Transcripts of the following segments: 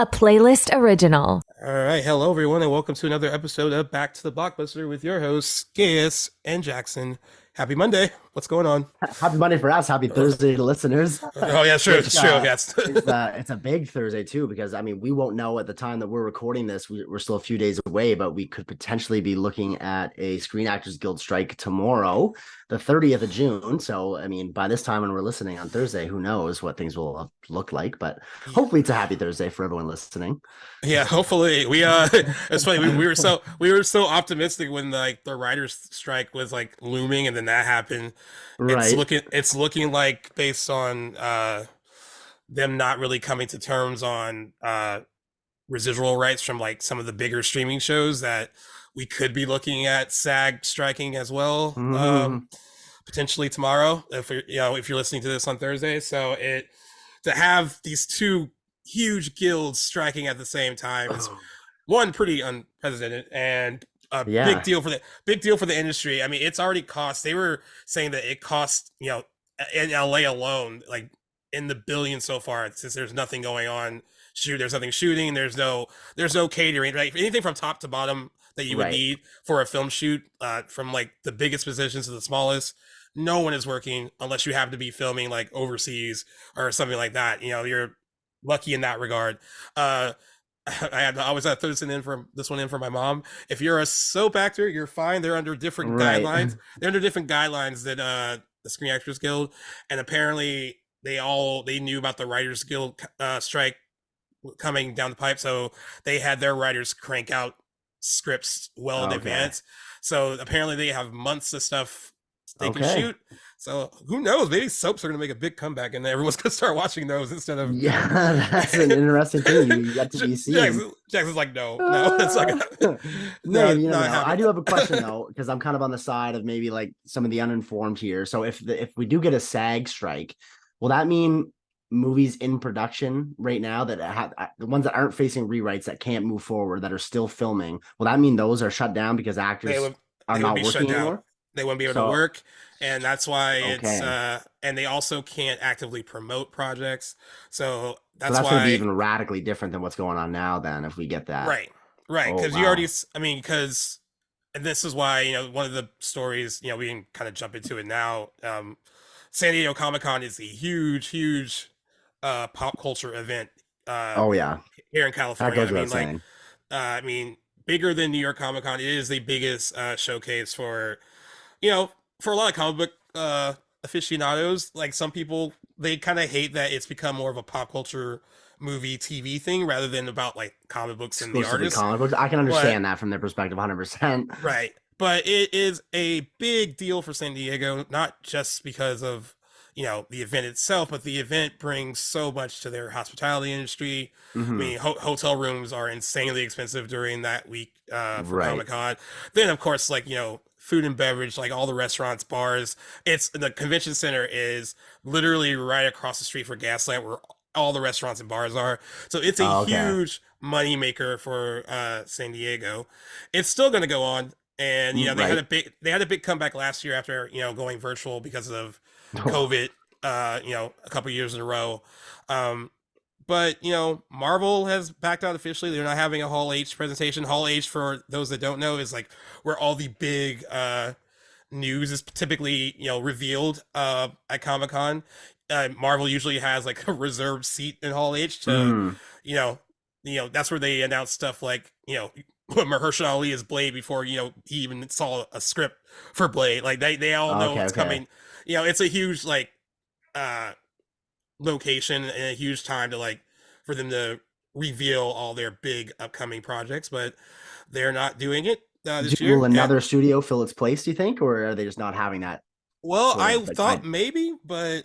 a playlist original. All right, hello everyone, and welcome to another episode of Back to the Blockbuster with your hosts, Gaius and Jackson. Happy Monday. What's going on? Happy Monday for us. Happy Oh, Thursday to listeners. oh yeah, sure, Which it's true. Yes. it's a big Thursday too, because I mean we won't know at the time that we're recording this. We're still a few days away, but we could potentially be looking at a Screen Actors Guild strike tomorrow, the 30th of June. So I mean, by this time when we're listening on Thursday, who knows what things will look like? But hopefully, it's a happy Thursday for everyone listening. Yeah, hopefully we it's funny we were so optimistic when like the writers strike was like looming and then that happened. Right. It's looking like based on them not really coming to terms on residual rights from like some of the bigger streaming shows that we could be looking at SAG striking as well, Mhm. potentially tomorrow if you're listening to this on Thursday. So it to have these two huge guilds striking at the same time is one pretty unprecedented and a Yeah. big deal for the industry. I mean, it's already cost. They were saying that it cost in LA alone like in the billions so far since there's nothing going on. There's nothing shooting. There's no catering. Right, anything from top to bottom that you would Right. need for a film shoot, from like the biggest positions to the smallest. No one is working unless you happen to be filming like overseas or something like that. You're lucky in that regard. Uh, I always have to throw this one in for my mom. If you're a soap actor, you're fine. They're under different Right. guidelines. They're under different guidelines than the Screen Actors Guild, and apparently they knew about the Writers Guild strike coming down the pipe, so they had their writers crank out scripts well in Okay. advance. So apparently they have months of stuff they can Okay. shoot. So who knows? Maybe soaps are going to make a big comeback, and everyone's going to start watching those instead of. Yeah, that's an interesting thing you yet to be seen. Jackson's like, no, that's not gonna, Maybe you never not know. I happening. do have a question though, because I'm kind of on the side of maybe like some of the uninformed here. So if we do get a SAG strike, will that mean movies in production right now that have the ones that aren't facing rewrites that can't move forward that are still filming? Will that mean those are shut down because They actors would are they would not be shut working down. anymore? They wouldn't be able to So work, and that's why it's okay, and they also can't actively promote projects. So so that's that's going to be why. even radically different than what's going on now. Then if we get that, Right, right, oh because you already, wow, I mean, because, and this is why, one of the stories, we can kind of jump into it now. San Diego Comic Con is a huge pop culture event uh, oh yeah, here in that California. goes without saying. I mean, bigger than New York Comic Con. It is the biggest showcase for a lot of comic book aficionados. Like some people, they kind of hate that it's become more of a pop culture movie TV thing rather than about like comic books and the Exclusively artists. comic books. I can But understand that from their perspective 100%. right, but it is a big deal for San Diego, not just because of the event itself, but the event brings so much to their hospitality industry. I Hmm. mean, hotel rooms are insanely expensive during that week for Right. Comic Con. Then, of course, like food and beverage, like all the restaurants, bars. It's the convention center is literally right across the street for Gaslamp, where all the restaurants and bars are. So it's a Oh, okay. huge money maker for San Diego. It's still going to go on, and Right. they had a big comeback last year after going virtual because of COVID. A couple years in a row. Um, but Marvel has backed out officially. They're not having a Hall H presentation. Hall H, for those that don't know, is like where all the big news is typically revealed at Comic Con. Marvel usually has like a reserved seat in Hall H to Mm. you know that's where they announce stuff like Mahershala Ali is Blade before he even saw a script for Blade. Like they all know Okay. what's Okay. coming. It's a huge like uh location and a huge time to like for them to reveal all their big upcoming projects, but they're not doing it this Will year. And another studio fill its place, do you think, or are they just not having that well, sort I of like thought maybe, but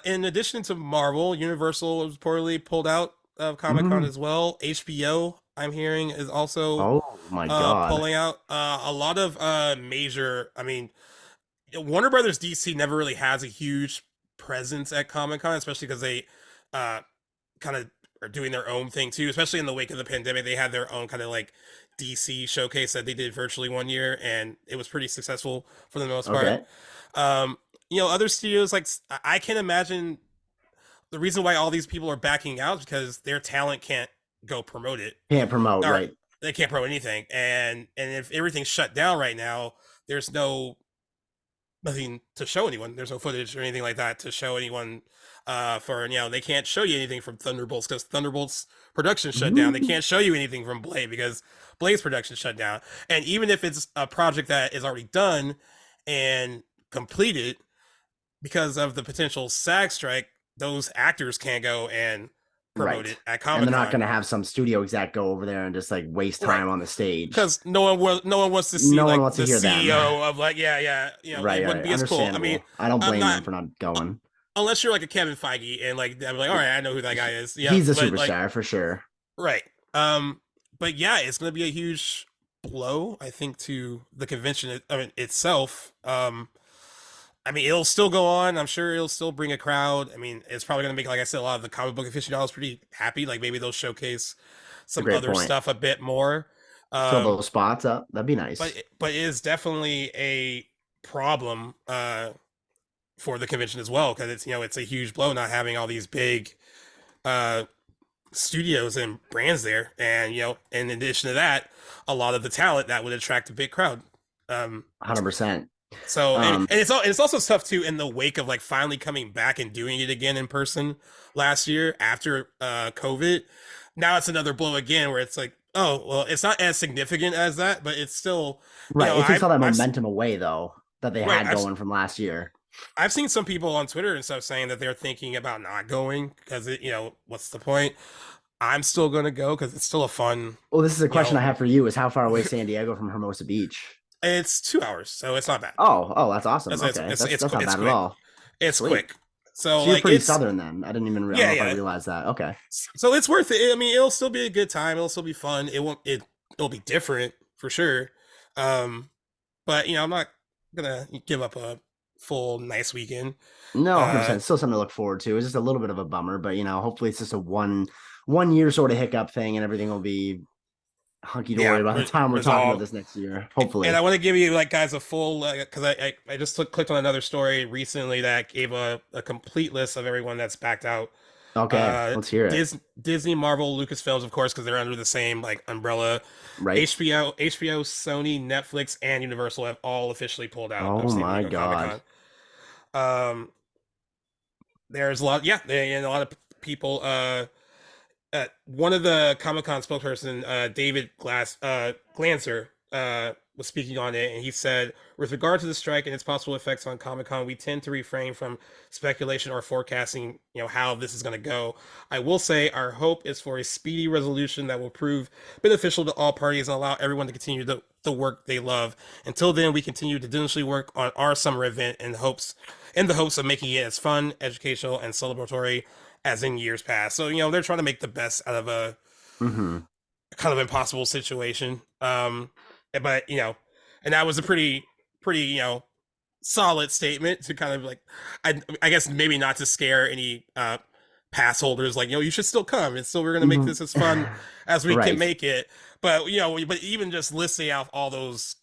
in addition to Marvel, Universal was reportedly pulled out of Comic Con Mhm. as well. HBO, I'm hearing, is also Oh my God. pulling out a lot of major. I mean, Warner Brothers DC never really has a huge presence at Comic Con, especially because they uh kind of are doing their own thing too. Especially in the wake of the pandemic, they had their own kind of like DC showcase that they did virtually one year, and it was pretty successful for the most part. Okay. Um, Other studios like I can imagine the reason why all these people are backing out is because their talent can't. go promote it, Can't promote, or right? they can't promote anything. And if everything's shut down right now, there's nothing to show anyone. There's no footage or anything like that to show anyone. For they can't show you anything from Thunderbolts because Thunderbolts production shut down. They Mhm. can't show you anything from Blade because Blade's production shut down. And even if it's a project that is already done and completed, because of the potential SAG strike, those actors can't go and promote Right. it at And Comic they're not Con. going to have some studio exec go over there and just like waste Right. time on the stage. Because no one wants to see No one like wants to the hear them. CEO of like Right, it wouldn't right. be as cool. I mean, Understandable. I don't I'm blame them not for not going. unless you're like a Kevin Feige and like I'm like, all right, I know who that guy is. Yeah, He's a but like, superstar for sure. right. But yeah, it's gonna be a huge blow, I think, to the convention. Itself. I mean, it'll still go on. I'm sure it'll still bring a crowd. I mean, it's probably gonna make, like I said, a lot of the comic book aficionados pretty happy. Like maybe they'll showcase It's a some great other point. stuff a bit more. Fill Um, those spots up. That'd be but nice. it is definitely a problem for the convention as well because it's a huge blow not having all these big uh studios and brands there, and in addition to that, a lot of the talent that would attract a big crowd. um 100%. so Um, it's also tough too in the wake of like finally coming back and doing it again in person last year after COVID. Now it's another blow again where it's like, oh well, it's not as significant as that, but it's still, right. It takes all that I've momentum away though that they right had going from last year. I've seen some people on Twitter and stuff saying that they're thinking about not going because what's the point? I'm still gonna go because it's still a fun. Well, this is a you question know I have for you: is how far away is San Diego from Hermosa Beach? it's 2 hours, so it's not bad. Oh, that's awesome. It's it's Okay, it's it's, that's not it's bad at quick. all. It's Sweet. quick. So So you're like pretty it's southern then. I don't yeah, know if I yeah. realized that. Okay. So it's worth it. I mean, it'll still be a good time. It'll still be fun. It'll be different for sure. Um, but I'm not gonna give up a full nice weekend. No, Uh, 100%. Still something to look forward to. It's just a little bit of a bummer, but hopefully it's just a one year sort of hiccup thing, and everything will be hunky yeah, dory by the time we're talking about resolve. this next year. And I Hopefully. want to give you like guys a full because I just clicked on another story recently that gave a complete list of everyone that's backed out. Okay, let's hear it. Disney, Marvel, Lucasfilms, of course, because they're under the same like umbrella. Right. HBO, Sony, Netflix, and Universal have all officially pulled out of Oh San my Diego Comic God. Con. Um, there's a lot, yeah, and a lot of people. One of the Comic Con spokesperson, David Glancer, was speaking on it, and he said, with regard to the strike and its possible effects on Comic Con, we tend to refrain from speculation or forecasting, how this is going to go. I will say our hope is for a speedy resolution that will prove beneficial to all parties and allow everyone to continue the work they love. Until then, we continue to diligently work on our summer event in the hopes of making it as fun, educational, and celebratory as in years past. So they're trying to make the best out of a Mm-hmm. kind of impossible situation. But and that was a pretty solid statement to kind of like, I guess maybe not to scare any pass holders, like you should still come. It's still, we're gonna make Mm-hmm. this as fun as we can Right. make it. But but even just listing out all those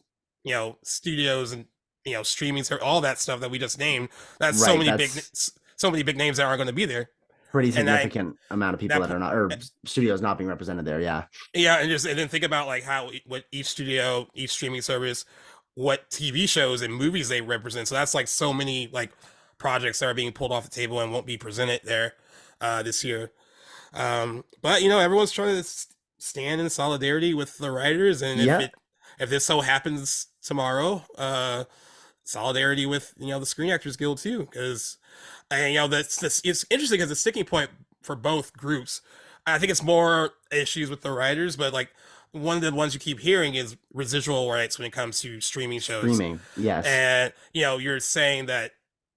studios and streaming, all that stuff that we just named, that's Right. That's so many big names that aren't going to be there. pretty And I significant amount of people that that are not, or studios not being represented there. Yeah. Yeah, and then think about like how what each studio, each streaming service, what TV shows and movies they represent. So that's like so many like projects that are being pulled off the table and won't be presented there this year. But everyone's trying to stand in solidarity with the writers, and Yep. if this so happens tomorrow, solidarity with the Screen Actors Guild too, because and that's it's interesting because the sticking point for both groups, I think it's more issues with the writers, but like one of the ones you keep hearing is residual rights when it comes to streaming shows. Streaming. Yes. And you're saying that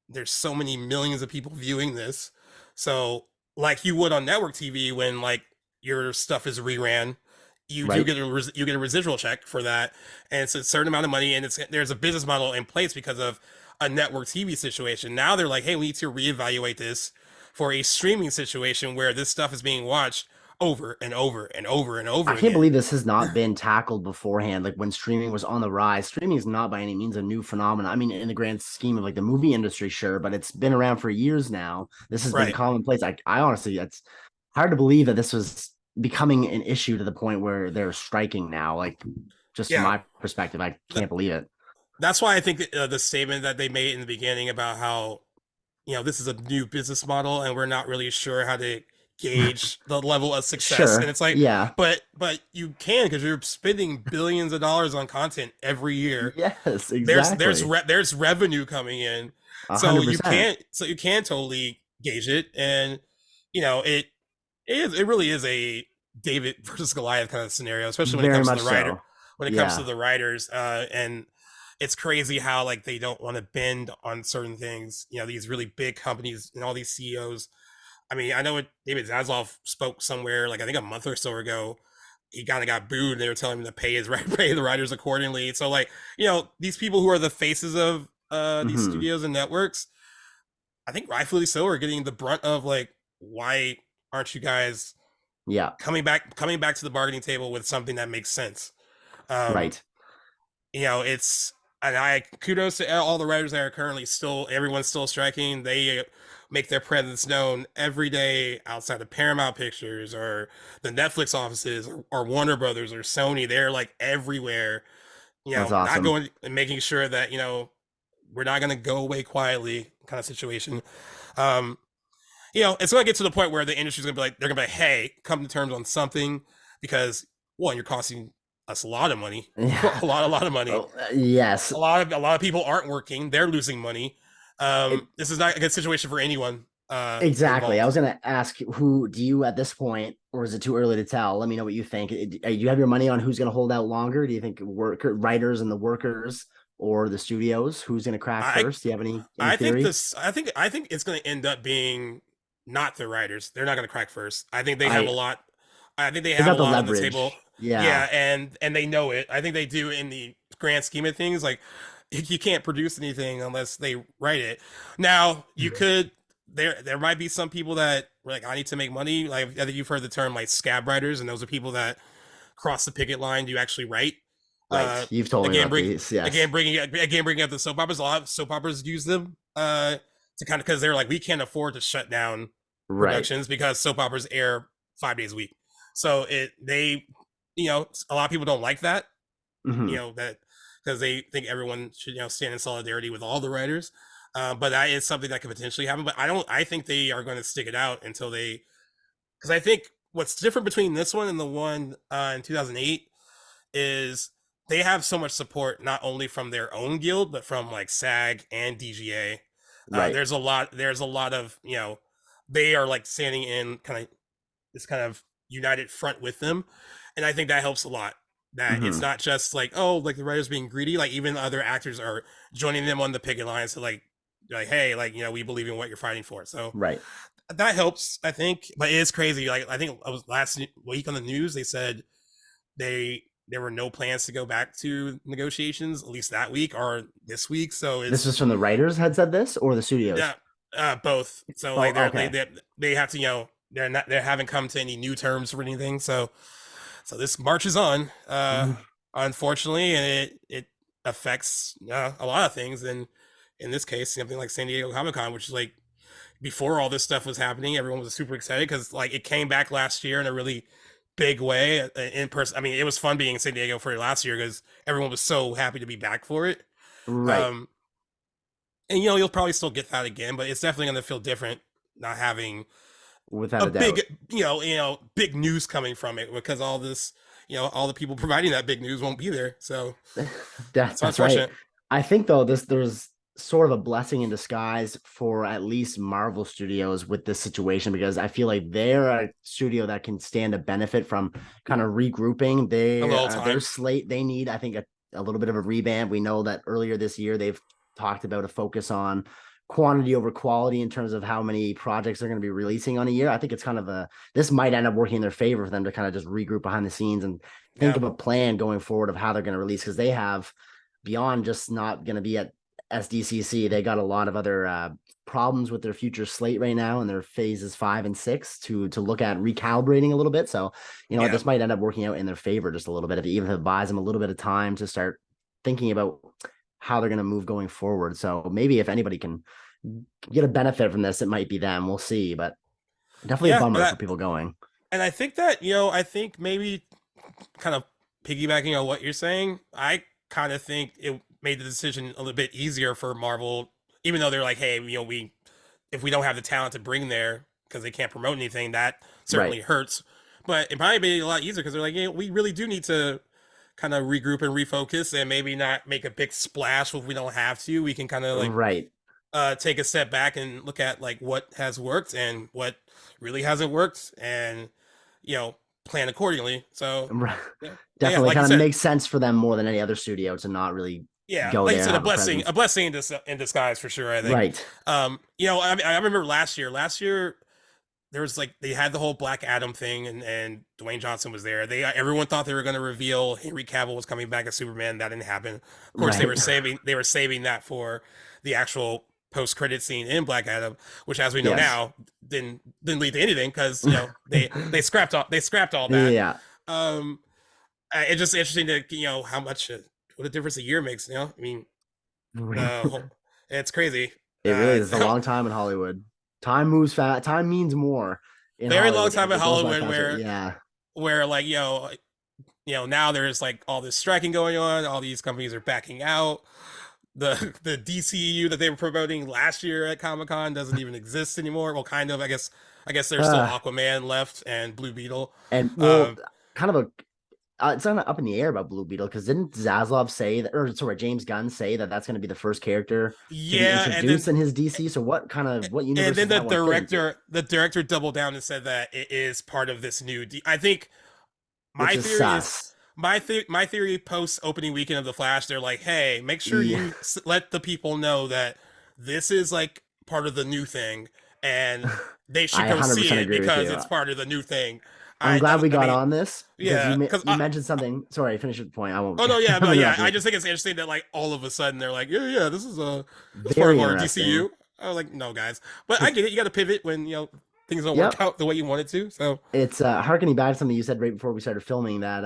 there's so many millions of people viewing this, so like you would on network TV when like your stuff is reran, you do Right. get you get a residual check for that, and it's a certain amount of money, and there's a business model in place because of a network TV situation. Now they're like, hey, we need to reevaluate this for a streaming situation where this stuff is being watched over and over and over and over I can't again. believe this has not been tackled beforehand. Like when streaming was on the rise, streaming is not by any means a new phenomenon. I mean, in the grand scheme of like the movie industry, sure, but it's been around for years now. This has been Right. commonplace. I honestly, it's hard to believe that this was becoming an issue to the point where they're striking now. Like, just from Yeah, my perspective, I th- can't believe it. that's why I think the statement that they made in the beginning about how this is a new business model and we're not really sure how to gauge the level of success. And Sure. it's like, Yeah. but you can because you're spending billions of dollars on content every year. Yes, There's exactly. there's revenue coming in, A so hundred you percent. can't totally gauge it. And it it really is a David versus Goliath kind of scenario, especially when it Very comes to much the writer, so. when it comes to Yeah. the writers. And it's crazy how like they don't want to bend on certain things. These really big companies and all these CEOs. I mean, I know what David Zaslav spoke somewhere like I think a month or so ago. He kind of got booed, and they were telling him to pay the writers accordingly. So like these people who are the faces of these Hmm. studios and networks, I think rightfully so, are getting the brunt of like why aren't you guys Yeah. coming back to the bargaining table with something that makes sense. Um, Right. it's and I kudos to all the writers that are currently still everyone's still striking. They make their presence known every day outside of Paramount Pictures or the Netflix offices or Warner Brothers or Sony. They're like everywhere, That's not awesome. going and making sure that, we're not gonna go away quietly kind of situation. Um, it's going to get to the point where the industry's going to be like, they're going to be like, hey, come to terms on something because one, you're costing us a lot of money, Yeah. a lot of money. Oh, yes. A lot of people aren't working; they're losing money. It, This is not a good situation for anyone exactly. I involved. was going to ask, who do you at this point, or is it too early to tell? Let me know what you think. Do you have your money on who's going to hold out longer? Do you think writers and the workers, or the studios? Who's going to crack I first? Do you have any I think theory? this. I think it's going to end up being not the writers. They're not going to crack first. I think they have a I lot. I think they They have a got the lot on the table. leverage. Yeah. Yeah, and they know it. I think they do in the grand scheme of things. Like you can't produce anything unless they write it. Now you could. There might be some people that were like, I need to make money. Like I think you've heard the term like scab writers, and those are people that cross the picket line to actually write. Right. Uh, You've told me again, about these. Yes. bringing up the soap operas. A lot of soap operas use them to kind of because they're like we can't afford to shut down Right. productions because soap operas air 5 days a week. So a lot of people don't like that. Hmm. That because they think everyone should stand in solidarity with all the writers. But that is something that could potentially happen. But I don't. I think they are going to stick it out until they because I think what's different between this one and the one in 2008 is they have so much support not only from their own guild but from like SAG and DGA. Right. There's a lot of they are like standing in kind of this kind of united front with them, and I think that helps a lot. That it's Hmm. not just like like the writers being greedy. Like even other actors are joining them on the picket lines to like hey like we believe in what you're fighting for. So Right. that helps I think, but it is crazy. Like I think it was last week on the news they said there were no plans to go back to negotiations at least that week or this week. So This it's was from the writers had said this, or the studios? yeah, both. So Oh, like okay. they have to they haven't come to any new terms for anything. So this marches on, unfortunately, and it affects a lot of things. And in this case, something like San Diego Comic Con, which is like before all this stuff was happening, everyone was super excited because like it came back last year in a really big way in person. I mean, it was fun being in San Diego for last year because everyone was so happy to be back for it. Right. Um, and you'll probably still get that again, but it's definitely going to feel different not having Without a a big doubt. big news coming from it because all this all the people providing that big news won't be there. So it's That's right. unfortunate. I think though there's sort of a blessing in disguise for at least Marvel Studios with this situation, because I feel like they're a studio that can stand to benefit from kind of regrouping. A little Their time. slate, they need, I think, a little bit of a revamp. We know that earlier this year they've talked about a focus on quantity over quality in terms of how many projects they're going to be releasing on a year. I think it's kind of this might end up working in their favor for them to kind of just regroup behind the scenes and think Yeah. of a plan going forward of how they're going to release, because they have, beyond just not going to be at SDCC, they got a lot of other problems with their future slate right now, and their phases 5 and 6 to look at recalibrating a little bit. So Yeah. this might end up working out in their favor just a little bit, even if it buys them a little bit of time to start thinking about how they're going to move going forward. So maybe if anybody can get a benefit from this, it might be them. We'll see, but definitely a Yeah. bummer for people going. And I think that, I think maybe kind of piggybacking on what you're saying, I kind of think it made the decision a little bit easier for Marvel, even though they're like, hey, we if we don't have the talent to bring there because they can't promote anything, that Right. certainly hurts. But it probably made it a lot easier because they're like, we really do need to kind of regroup and refocus and maybe not make a big splash if we don't have to. We can kind of like Right. take a step back and look at like what has worked and what really hasn't worked, and you know plan accordingly. So Right. yeah, yeah, Definitely like you kind of said, makes sense for them more than any other studio to not really yeah, go like you there and said, have a a presence. blessing in disguise for sure. I think. Right. I remember last year. Last year there was like they had the whole Black Adam thing, and Dwayne Johnson was there. Everyone thought they were going to reveal Henry Cavill was coming back as Superman. That didn't happen. Of course, Right. they were saving that for the actual post credit scene in Black Adam, which, as we know Yes. now, didn't lead to anything because they scrapped all that. Yeah. Um, it's just interesting to how much what a difference a year makes. I mean, the whole it's crazy. It really is a So long time in Hollywood. Time moves fast. Time means more in very long Hollywood. time in It goes by Hollywood faster. Yeah. where like now there's like all this striking going on, all these companies are backing out. The DCU that they were promoting last year at Comic-Con doesn't even exist anymore. Well, kind of, I guess there's still Uh, Aquaman left and Blue Beetle. and well, um kind of a it's kind of up in the air about Blue Beetle because didn't Zaslav say that, or sorry, James Gunn say that that's going to be the first character to be yeah, introduced in his DC? So what and universe then does that one fit into? the director doubled down and said that it is part of this I think Which my is theory is sus. my theory post opening weekend of the Flash, they're like, hey, make sure Yeah, you let the people know that this is like part of the new thing, and they should I go see 100% it agree with because you. it's part of the new thing. I'm glad we I got mean, on this because yeah, because you mentioned something. Sorry, finish your point. I won't oh no, yeah, but yeah, interrupt I you. just think it's interesting that like all of a sudden they're like, yeah, this is part Very of our interesting. DCU. I was like, no, guys, but I get it. You got to pivot when things don't work Yep. out the way you want it to. So It's harkening back to something you said right before we started filming that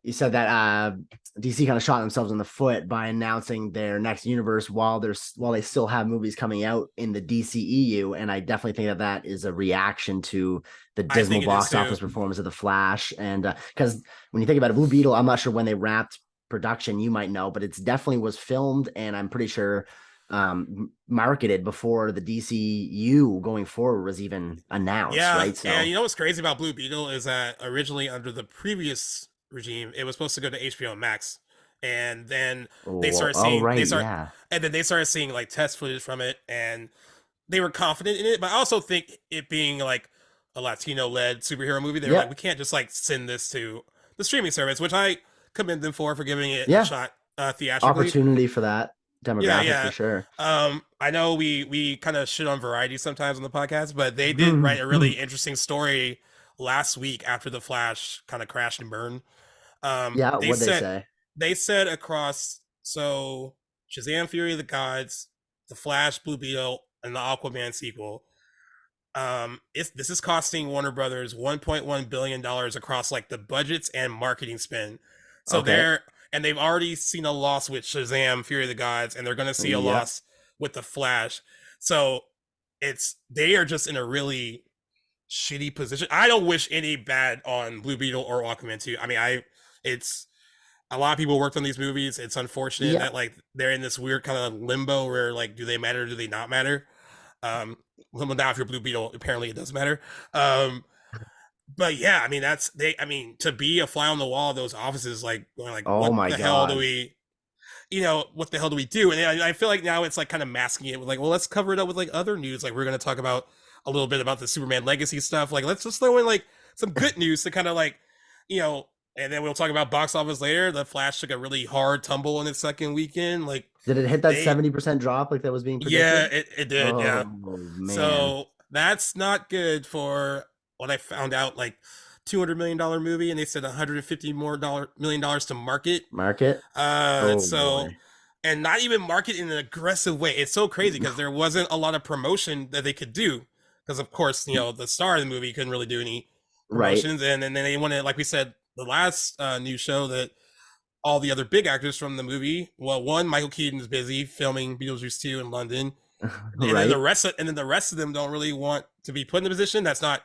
you said that DC kind of shot themselves in the foot by announcing their next universe while they still have movies coming out in the DCEU, and I definitely think that that is a reaction to the I dismal think it is box too. office performance of the Flash, and because when you think about it, Blue Beetle, I'm not sure when they wrapped production, you might know, but it's definitely was filmed, and I'm pretty sure marketed before the DCU going forward was even announced, Yeah, right? and So, you know what's crazy about Blue Beetle is that originally under the previous regime, it was supposed to go to HBO Max, and then they oh, started oh seeing right, yeah, they started seeing like test footage from it, and they were confident in it. But I also think it being like a Latino led superhero movie, they were like, we yep, can't just like send this to the streaming service, which I commend them for giving it a yeah, shot theatrically. opportunity for that Yeah, demographic for yeah. sure. I know we kind of shit on Variety sometimes on the podcast, but they did write a really interesting story last week after the Flash kind of crashed and burned. Yeah, They what'd they said say? across Shazam: Fury of the Gods, the Flash, Blue Beetle, and the Aquaman sequel. This is costing Warner Brothers $1.1 billion across like the budgets and marketing spend. So Okay. they've already seen a loss with Shazam: Fury of the Gods, and they're going to see a Yep. loss with the Flash. So they are just in a really shitty position. I don't wish any bad on Blue Beetle or Aquaman 2. I mean, it's a lot of people worked on these movies. It's unfortunate that Yep. like they're in this weird kind of limbo where like do they matter, do they not matter? Um well, now if you're Blue Beetle, apparently it does matter. Um but yeah, I mean I mean to be a fly on the wall of those offices, like going like Oh my God. what the hell do we do? And I feel like now it's like kind of masking it with like, well, let's cover it up with like other news. Like we're gonna talk about a little bit about the Superman legacy stuff. Like let's just throw in like some good news to kind of like, you know, and then we'll talk about box office later. The Flash took a really hard tumble in its second weekend. Like Did it hit that they 70% drop like that was being yeah, predicted? it did, yeah. Oh man. So that's not good for what I found out, like $200 million movie, and they said $150 million to market. Market? Oh So boy. and not even market in an aggressive way. It's so crazy because there wasn't a lot of promotion that they could do. Because of course, the star of the movie couldn't really do any Right. promotions, and then they wanted, like we said, the last news show that all the other big actors from the movie. Well, one, Michael Keaton is busy filming Beetlejuice 2 in London, and then Right. the rest of them don't really want to be put in a position that's not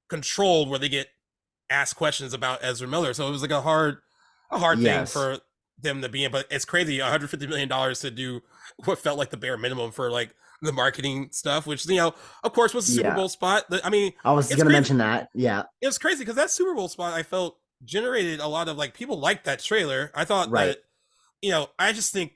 controlled where they get asked questions about Ezra Miller. So it was like a hard thing Yes. for them to be in. But it's crazy, $150 million to do what felt like the bare minimum for like the marketing stuff, which of course, was a Super Yeah. Bowl spot. I mean, I was it's gonna crazy. mention that. Yeah. It was crazy because that Super Bowl spot I felt generated a lot of like people liked that trailer. I thought Right. that I just think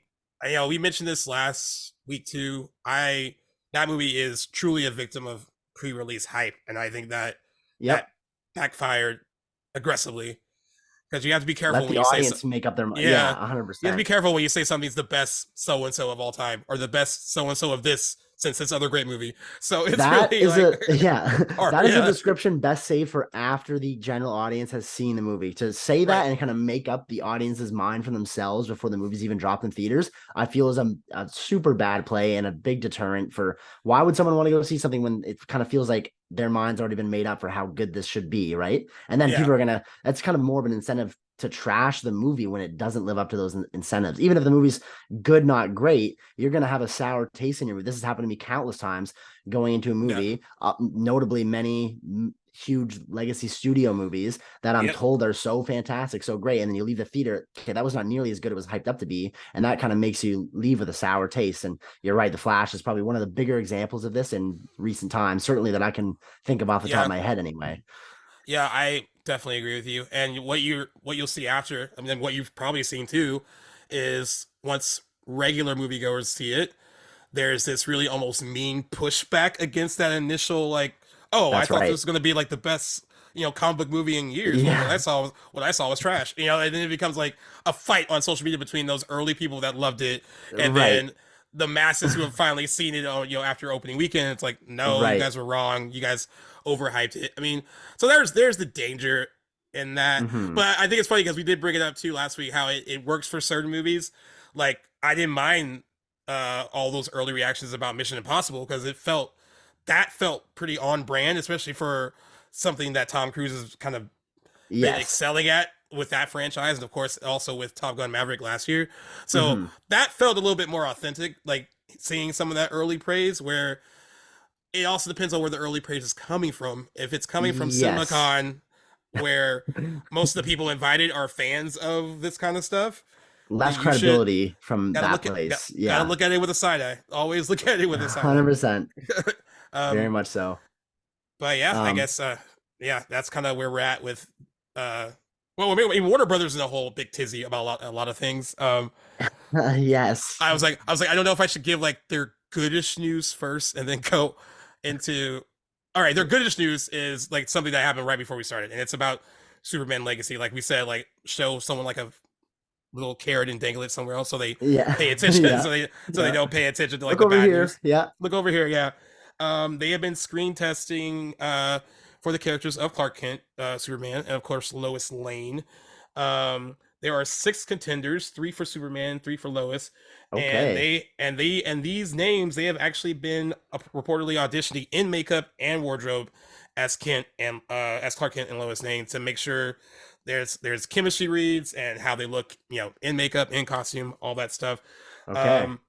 we mentioned this last week too. I That movie is truly a victim of pre-release hype, and I think that that Yep. backfired aggressively because you have to be careful Let when the you say so. audience make up their mind. Yeah, Yeah, hundred you have to be percent. careful when you say something's the best so and so of all time or the best so and so of this since this other great movie. So it's That really is like a yeah, hard. that is a Yeah, description best saved for after the general audience has seen the movie. To say right. that and kind of make up the audience's mind for themselves before the movie's even dropped in theaters, I feel is a super bad play and a big deterrent for why would someone want to go see something when it kind of feels like their mind's already been made up for how good this should be, right? And then Yeah, people are gonna that's kind of more of an incentive to trash the movie when it doesn't live up to those incentives. Even if the movie's good, not great, you're going to have a sour taste in your movie. This has happened to me countless times going into a yeah, movie, notably many huge legacy studio movies that I'm yep. told are so fantastic, so great. And then you leave the theater, okay, that was not nearly as good as it was hyped up to be. And that kind of makes you leave with a sour taste. And you're right, The Flash is probably one of the bigger examples of this in recent times, certainly that I can think of off the top of Yeah. my head anyway. Yeah, I definitely agree with you. And what you'll see after, I mean, what you've probably seen too, is once regular moviegoers see it, there's this really almost mean pushback against that initial like, oh, I That's thought this right. was gonna be like the best comic book movie in years. Well, Yeah. what I saw was trash. And then it becomes like a fight on social media between those early people that loved it and Right. then the masses who have finally seen it after opening weekend. It's like, no, you Right. guys were wrong. You guys overhyped it. I mean, so there's the danger in that. Hmm. But I think it's funny because we did bring it up too last week how it works for certain movies. Like I didn't mind all those early reactions about Mission Impossible because that felt pretty on brand, especially for something that Tom Cruise has kind of been Yes. excelling at with that franchise, and of course also with Top Gun Maverick last year. So Hmm. that felt a little bit more authentic, like seeing some of that early praise. Where it also depends on where the early praise is coming from. If it's coming from Yes. CinemaCon, where most of the people invited are fans of this kind of stuff, Less you should credibility from gotta that look at place. gotta Yeah. look at it with a side eye. Always look at it with a side eye. 100%. Very um, much so. but yeah, I Um, guess yeah, that's kind of where we're at with uh, well, I mean, Warner Brothers in a whole big tizzy about a lot of things. yes. I was like, I don't know if I should give like their goodish news first and then go into. All right, their goodish news is like something that happened right before we started, and it's about Superman Legacy. Like we said, like show someone like a little carrot and dangle it somewhere else so they Yeah. pay attention Yeah. so they Yeah. don't pay attention to like Look the over bad here. news. Yeah. Look over here, yeah. They have been screen testing for the characters of Clark Kent, Superman, and of course Lois Lane. There are six contenders, three for Superman, three for Lois, and Okay. these names they have actually been reportedly auditioning in makeup and wardrobe as Kent and as Clark Kent and Lois Lane to make sure there's chemistry reads and how they look, in makeup, in costume, all that stuff. Okay. Um,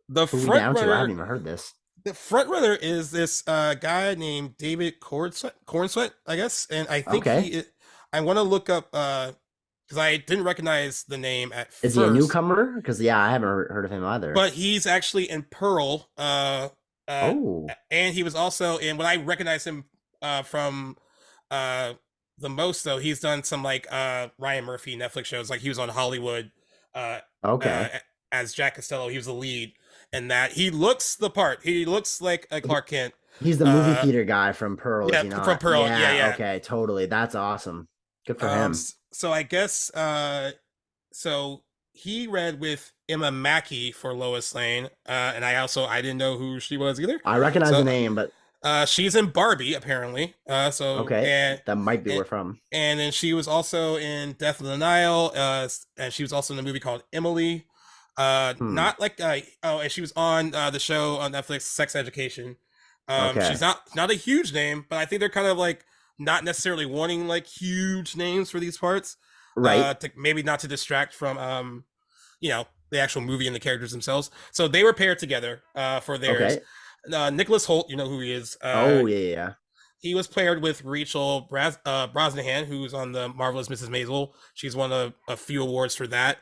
the Who we front down to? I runner, haven't even heard this. the front runner is this guy named David Cornsweet, I guess, and I think Okay. I want to look up because I didn't recognize the name at Is he a first, newcomer? Because yeah, I haven't heard of him either. but he's actually in Pearl. Uh, Oh. and he was also in when I recognize him from uh the most though he's done some like Ryan Murphy Netflix shows like he was on Hollywood uh uh Okay. as Jack Costello. He was the lead and that he looks the part. He looks like a He, Clark Kent. he's the movie uh theater guy from Pearl, is yeah, he from not? Pearl. Yeah, Yeah. yeah. Okay. Totally. That's awesome. Good for him. So I guess so he read with Emma Mackey for Lois Lane, and I didn't know who she was either. I recognize the So name, but she's in Barbie apparently. So okay. and That might be and where from. and then she was also in Death of the Nile. And she was also in a movie called Emily. Hmm. Not like oh, and she was on the show on Netflix, Sex Education. She's Okay. not a huge name, but I think they're kind of like not necessarily wanting like huge names for these parts. Right. To maybe not to distract from the actual movie and the characters themselves. So they were paired together for theirs. Okay. Nicholas Holt, you know who he is. Oh yeah, yeah. he was paired with Rachel Brosnahan, who's on the Marvelous Mrs. Maisel. She's won a few awards for that.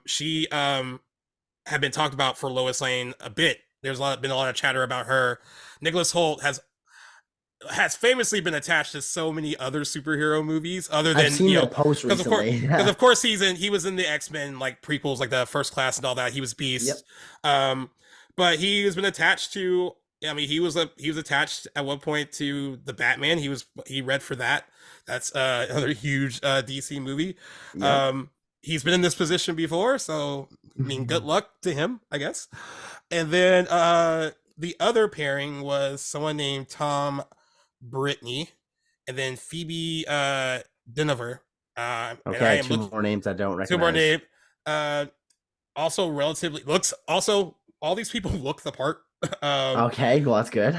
She had been talked about for Lois Lane a bit. There's been a lot of chatter about her. Nicholas Hoult has famously been attached to so many other superhero movies, other than I've seen the post recently. because of course he was in the X-Men like prequels, like the First Class and all that. He was Beast. Yep. But he has been attached to. I mean, he was attached at one point to the Batman. He read for that. That's another huge DC movie. Yep. He's been in this position before, so I mean, good luck to him, I guess. And then the other pairing was someone named Tom Brittany, and then Phoebe Dynevor. Okay, two more names I don't recognize. Two more names. Also relatively looks. Also, all these people look the part. Okay, well that's good.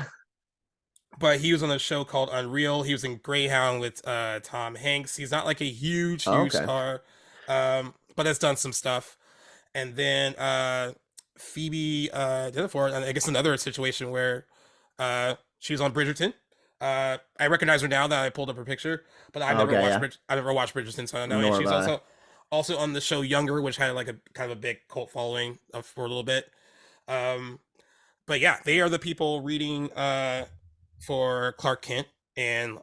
But he was on a show called Unreal. He was in Greyhound with Tom Hanks. He's not like a huge star, but has done some stuff. And then Phoebe Dynevor, and I guess another situation where she was on Bridgerton. I recognize her now that I pulled up her picture, but I never watched Bridgerton, so I don't know. And she's also on the show Younger, which had like a kind of a big cult following for a little bit. But yeah, they are the people reading for Clark Kent and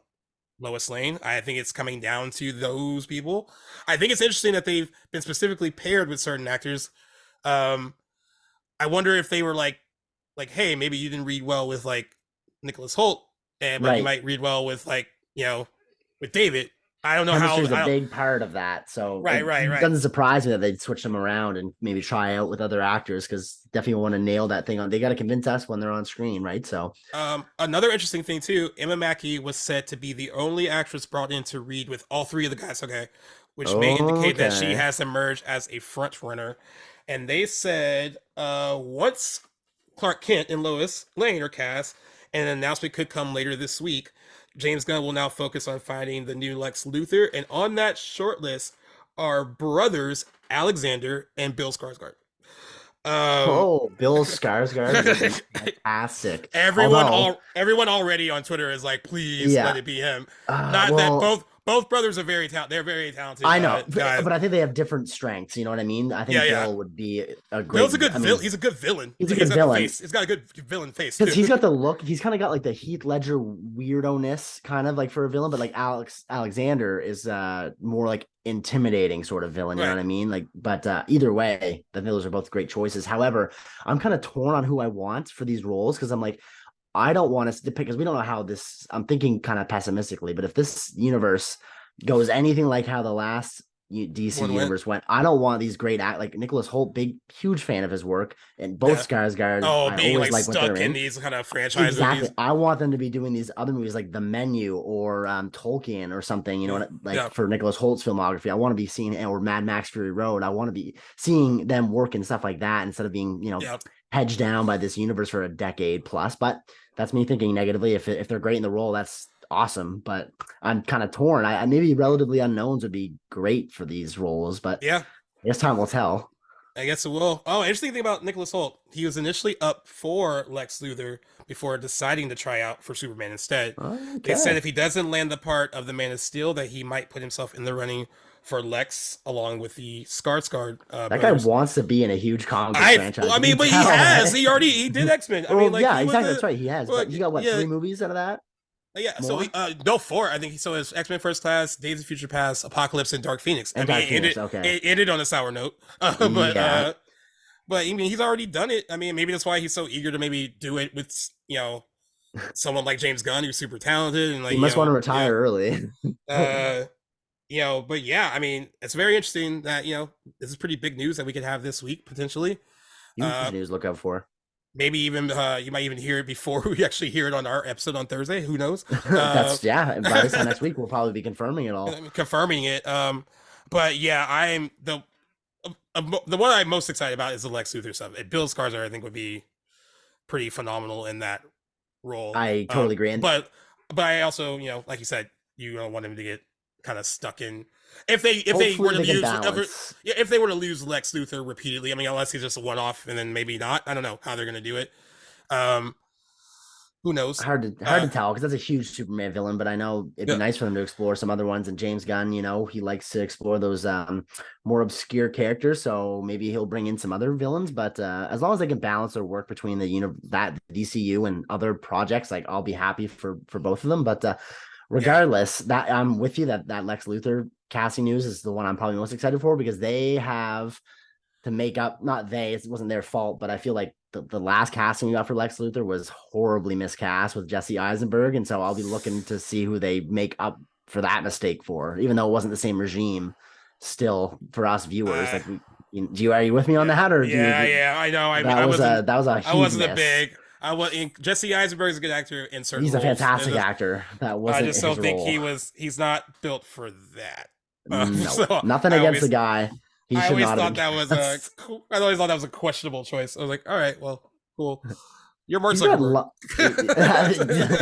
Lois Lane. I think it's coming down to those people. I think it's interesting that they've been specifically paired with certain actors. I wonder if they were like, hey, maybe you didn't read well with like Nicholas Hoult, but you might read well with like, with David. I don't know how. Chemistry's a big part of that. So right. It doesn't surprise me that they'd switch them around and maybe try out with other actors, because definitely want to nail that thing on. They got to convince us when they're on screen, right? So another interesting thing too, Emma Mackey was said to be the only actress brought in to read with all three of the guys. Okay, which may indicate that she has emerged as a front runner. And they said once Clark Kent and Lois Lane are cast, and an announcement could come later this week, James Gunn will now focus on finding the new Lex Luthor, and on that short list are brothers Alexander and Bill Skarsgård. Bill Skarsgård is fantastic. Everyone already on Twitter is like, please let it be him. That both brothers are very talented. They're very talented. I know, but I think they have different strengths. You know what I mean? I think Bill would be a great. Bill's a good villain. He's a good villain. He's a good villain. He's got a good villain face because he's got the look. He's kind of got like the Heath Ledger weirdo-ness, kind of like for a villain. But like Alexander is more like intimidating sort of villain. You know what I mean? Like, but either way, I think those are both great choices. However, I'm kind of torn on who I want for these roles, because I'm like, I don't want us to pick, because we don't know how this. I'm thinking kind of pessimistically, but if this universe goes anything like how the last DC universe went, I don't want these great like Nicholas Hoult, huge fan of his work, and both Skarsgård. Being like stuck in these kind of franchise movies. I want them to be doing these other movies like The Menu or Tolkien or something. You know, for Nicholas Holt's filmography, I want to be seeing, or Mad Max Fury Road. I want to be seeing them work and stuff like that, instead of being hedged down by this universe for a decade plus. But that's me thinking negatively. If they're great in the role, that's awesome, but I'm kind of torn. I maybe relatively unknowns would be great for these roles, but I guess time will tell. I guess it will. Oh, interesting thing about Nicholas Hoult, he was initially up for Lex Luthor before deciding to try out for Superman instead. Okay. They said if he doesn't land the part of the Man of Steel, that he might put himself in the running for Lex, along with the Skarsgård. That guy wants to be in a huge comic franchise. I mean, but he has. He did X-Men. I mean, like, exactly. That's right. He has. But he got 3 movies out of that. Yeah, more? So 4. I think he saw his X-Men First Class, Days of Future Past, Apocalypse, and Dark Phoenix. It ended on a sour note, but I mean, he's already done it. I mean, maybe that's why he's so eager to maybe do it with someone like James Gunn, who's super talented, and like he must want to retire early. But yeah, I mean, it's very interesting that this is pretty big news that we could have this week potentially. Huge news. Look out for. Maybe even you might even hear it before we actually hear it on our episode on Thursday. Who knows? And by this time next week, we'll probably be confirming it all. But yeah, I'm the one I'm most excited about is the Lex Luthor stuff. Bill Skarsgård, I think, would be pretty phenomenal in that role. I totally agree. But I also, like you said, you don't want him to get kind of stuck in. If they were to lose Lex Luthor repeatedly, I mean, unless he's just a one-off and then maybe not, I don't know how they're going to do it. But Who knows? Hard to tell because that's a huge Superman villain, but I know it'd be Yeah, nice for them to explore some other ones. And James Gunn, he likes to explore those more obscure characters, so maybe he'll bring in some other villains. But as long as they can balance their work between that DCU and other projects, like I'll be happy for both of them. But yeah. regardless, that I'm with you that Lex Luthor casting news is the one I'm probably most excited for because they have to make up. Not they, it wasn't their fault, but I feel like the last casting we got for Lex Luthor was horribly miscast with Jesse Eisenberg, and so I'll be looking to see who they make up for that mistake for, even though it wasn't the same regime. Still, for us viewers, Uh, like are you with me on yeah, that, or do you? yeah. I know. That was a I huge wasn't a miss. big. Jesse Eisenberg is a good actor in certain He's a roles. fantastic actor. That I wasn't just his don't think role. he's not built for that. No, So nothing I against the always, guy. He I should always not have thought been that was cast. I always thought that was a questionable choice. I was like, all right, well, cool. You're Mark He's got Zuckerberg.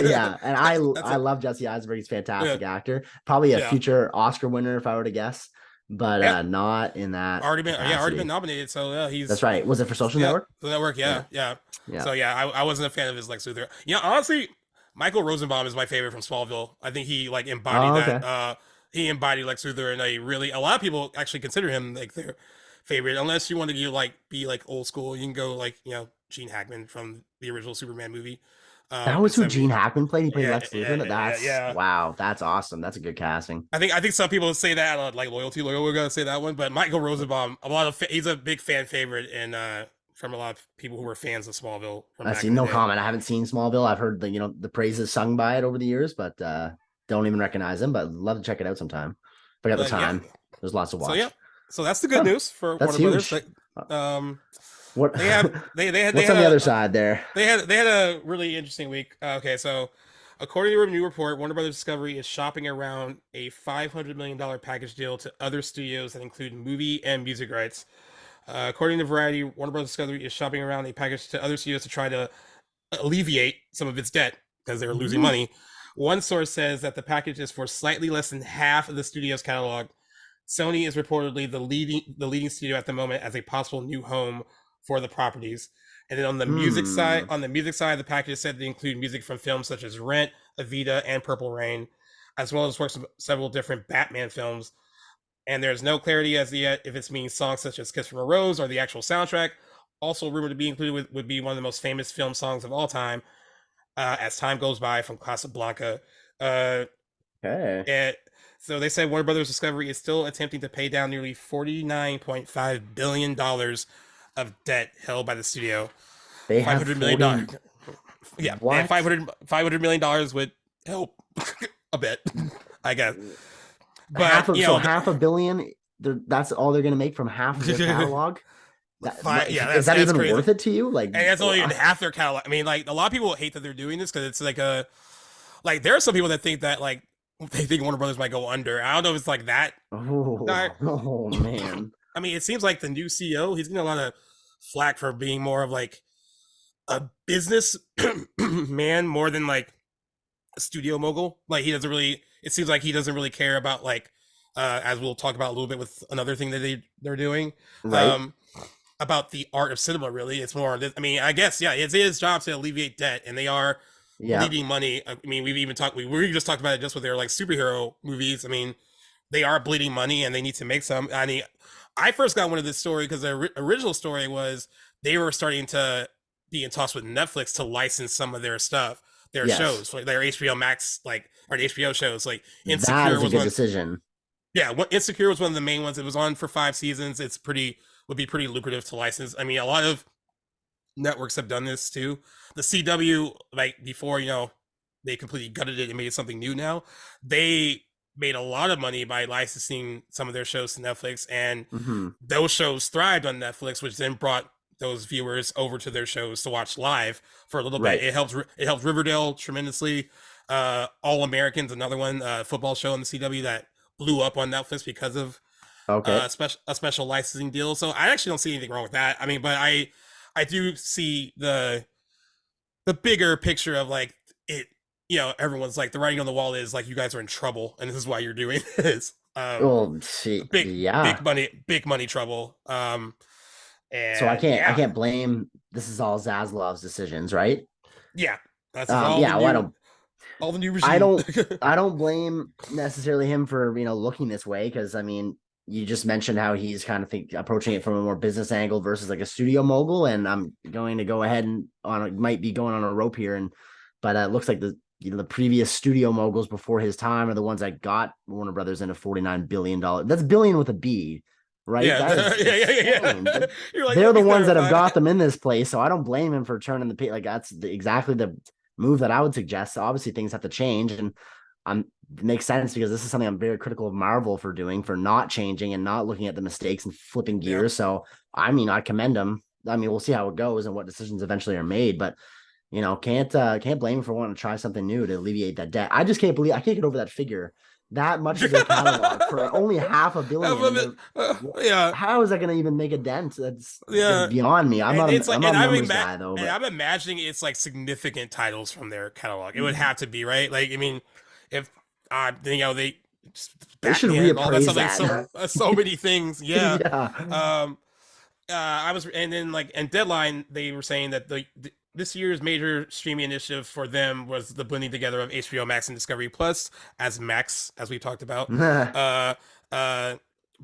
yeah, and That's I it. love Jesse Eisenberg. He's a Yeah, fantastic actor. Probably a yeah, future Oscar winner if I were to guess, but yeah. Not in that Already been capacity. nominated. So yeah, That's right. Was it for Social yeah, Network? the network. Yeah, Yeah. yeah. So yeah, I wasn't a fan of his Lex Luthor. Yeah, honestly, Michael Rosenbaum is my favorite from Smallville. I think he like embodied Oh, that. okay. He embodied Lex Luthor, and a lot of people actually consider him like their favorite. Unless you want to be like old school, you can go like Gene Hackman from the original Superman movie. That In was who Gene '70. Hackman played. He played Yeah, Lex Luthor. That's yeah. wow. That's awesome. That's a good casting. I think some people say that like loyalty, we're gonna say that one, but Michael Rosenbaum, he's a big fan favorite, and from a lot of people who were fans of Smallville from I back see. in the No day. comment. I haven't seen Smallville. I've heard the praises sung by it over the years, but don't even recognize him. But love to check it out sometime. But at the But yeah, time, there's lots to so yeah, watch. so that's the good Huh, news for that's Warner Brothers. huge. Uh, Um, What they what's had on the other side there? they had a really interesting week. Okay, so according to a new report, Warner Brothers Discovery is shopping around a $500 million package deal to other studios that include movie and music rights. According to Variety, Warner Brothers Discovery is shopping around a package to other studios to try to alleviate some of its debt because they're losing Ooh, money. One source says that the package is for slightly less than half of the studio's catalog. Sony is reportedly the leading studio at the moment as a possible new home for the properties. And then hmm. on the music side, the package is said to include music from films such as Rent, Evita, and Purple Rain, as well as works of several different Batman films. And there's no clarity as yet if it's means songs such as "Kiss from a Rose" or the actual soundtrack. Also rumored to be included would be one of the most famous film songs of all time, "As Time Goes By" from Casablanca. Uh, Okay. and so they said Warner Brothers Discovery is still attempting to pay down nearly $49.5 billion of debt held by the studio. They Five have hundred million dollars. 40. Yeah, and What? $500 million would help a bit, I guess. Half But of so half a billion. That's all they're gonna make from half of their catalog. yeah, Is that that's even crazy. worth it to you? Like, And that's only even half their catalog. I mean, like a lot of people hate that they're doing this because it's like there are some people that think that like they think Warner Brothers might go under. I don't know if it's like that. oh, oh man. I mean, it seems like the new CEO, he's getting a lot of flack for being more of like a business man more than like a studio mogul. Like he doesn't really. It seems like he doesn't really care about like, as we'll talk about a little bit with another thing that they're doing, Right? um, about the art of cinema. Really, it's more. I mean, I guess yeah, it's his job to alleviate debt, and they are Yeah. bleeding money. I mean, we just talked about it just with their like superhero movies. I mean, they are bleeding money, and they need to make some. I mean, I first got one of this story because the original story was they were starting to be in talks with Netflix to license some of their stuff, their Yes. shows, like their HBO Max, like or HBO shows. Like That Insecure is a was good one. decision. Yeah, Insecure was one of the main ones. It was on for 5 seasons. It's pretty would be pretty lucrative to license. I mean, a lot of networks have done this too. The CW, like before, they completely gutted it and made something new now. They made a lot of money by licensing some of their shows to Netflix, and Hmm. those shows thrived on Netflix, which then brought those viewers over to their shows to watch live for a little bit. Right. It helped Riverdale tremendously. All Americans, another one, football show on the CW that blew up on Netflix because of Okay. a special licensing deal. So I actually don't see anything wrong with that. I mean, but I do see the bigger picture of like it. Everyone's like the writing on the wall is like you guys are in trouble, and this is why you're doing this. Well, see, yeah. Big money trouble. So And yeah, I can't blame. This is all Zaslav's decisions, right? yeah, That's all the Yeah, well, new, all the new I regime. don't I don't blame necessarily him for looking this way because I mean you just mentioned how he's kind of approaching it from a more business angle versus like a studio mogul, and I'm going to go ahead and might be going on a rope here, and but it looks like the previous studio moguls before his time are the ones that got Warner Brothers into $49 billion. That's billion with a B, right? Yeah, That is insane. yeah. You're like, They're let the me ones that have clarify. got them in this place, so I don't blame him for turning the page. Like that's exactly the move that I would suggest. Obviously, things have to change, and it makes sense because this is something I'm very critical of Marvel for doing, for not changing and not looking at the mistakes and flipping Yep. gears. So, I mean, I commend them. I mean, we'll see how it goes and what decisions eventually are made, but can't blame him for wanting to try something new to alleviate that debt. I just can't believe I can't get over that figure. That much of their catalog for only half a billion, and they're Yeah, how is that going to even make a dent? That's yeah. beyond me. And it's like, I'm not a numbers guy though, and but I'm imagining it's like significant titles from their catalog. It would mm, have to be, right. Like, I mean, if they they should Batman, all that reappraise stuff, like that. so many things. Yeah. Yeah. Um. I was, and then like, and Deadline, they were saying that this year's major streaming initiative for them was the blending together of HBO Max and Discovery Plus as Max, as we talked about. Uh, uh,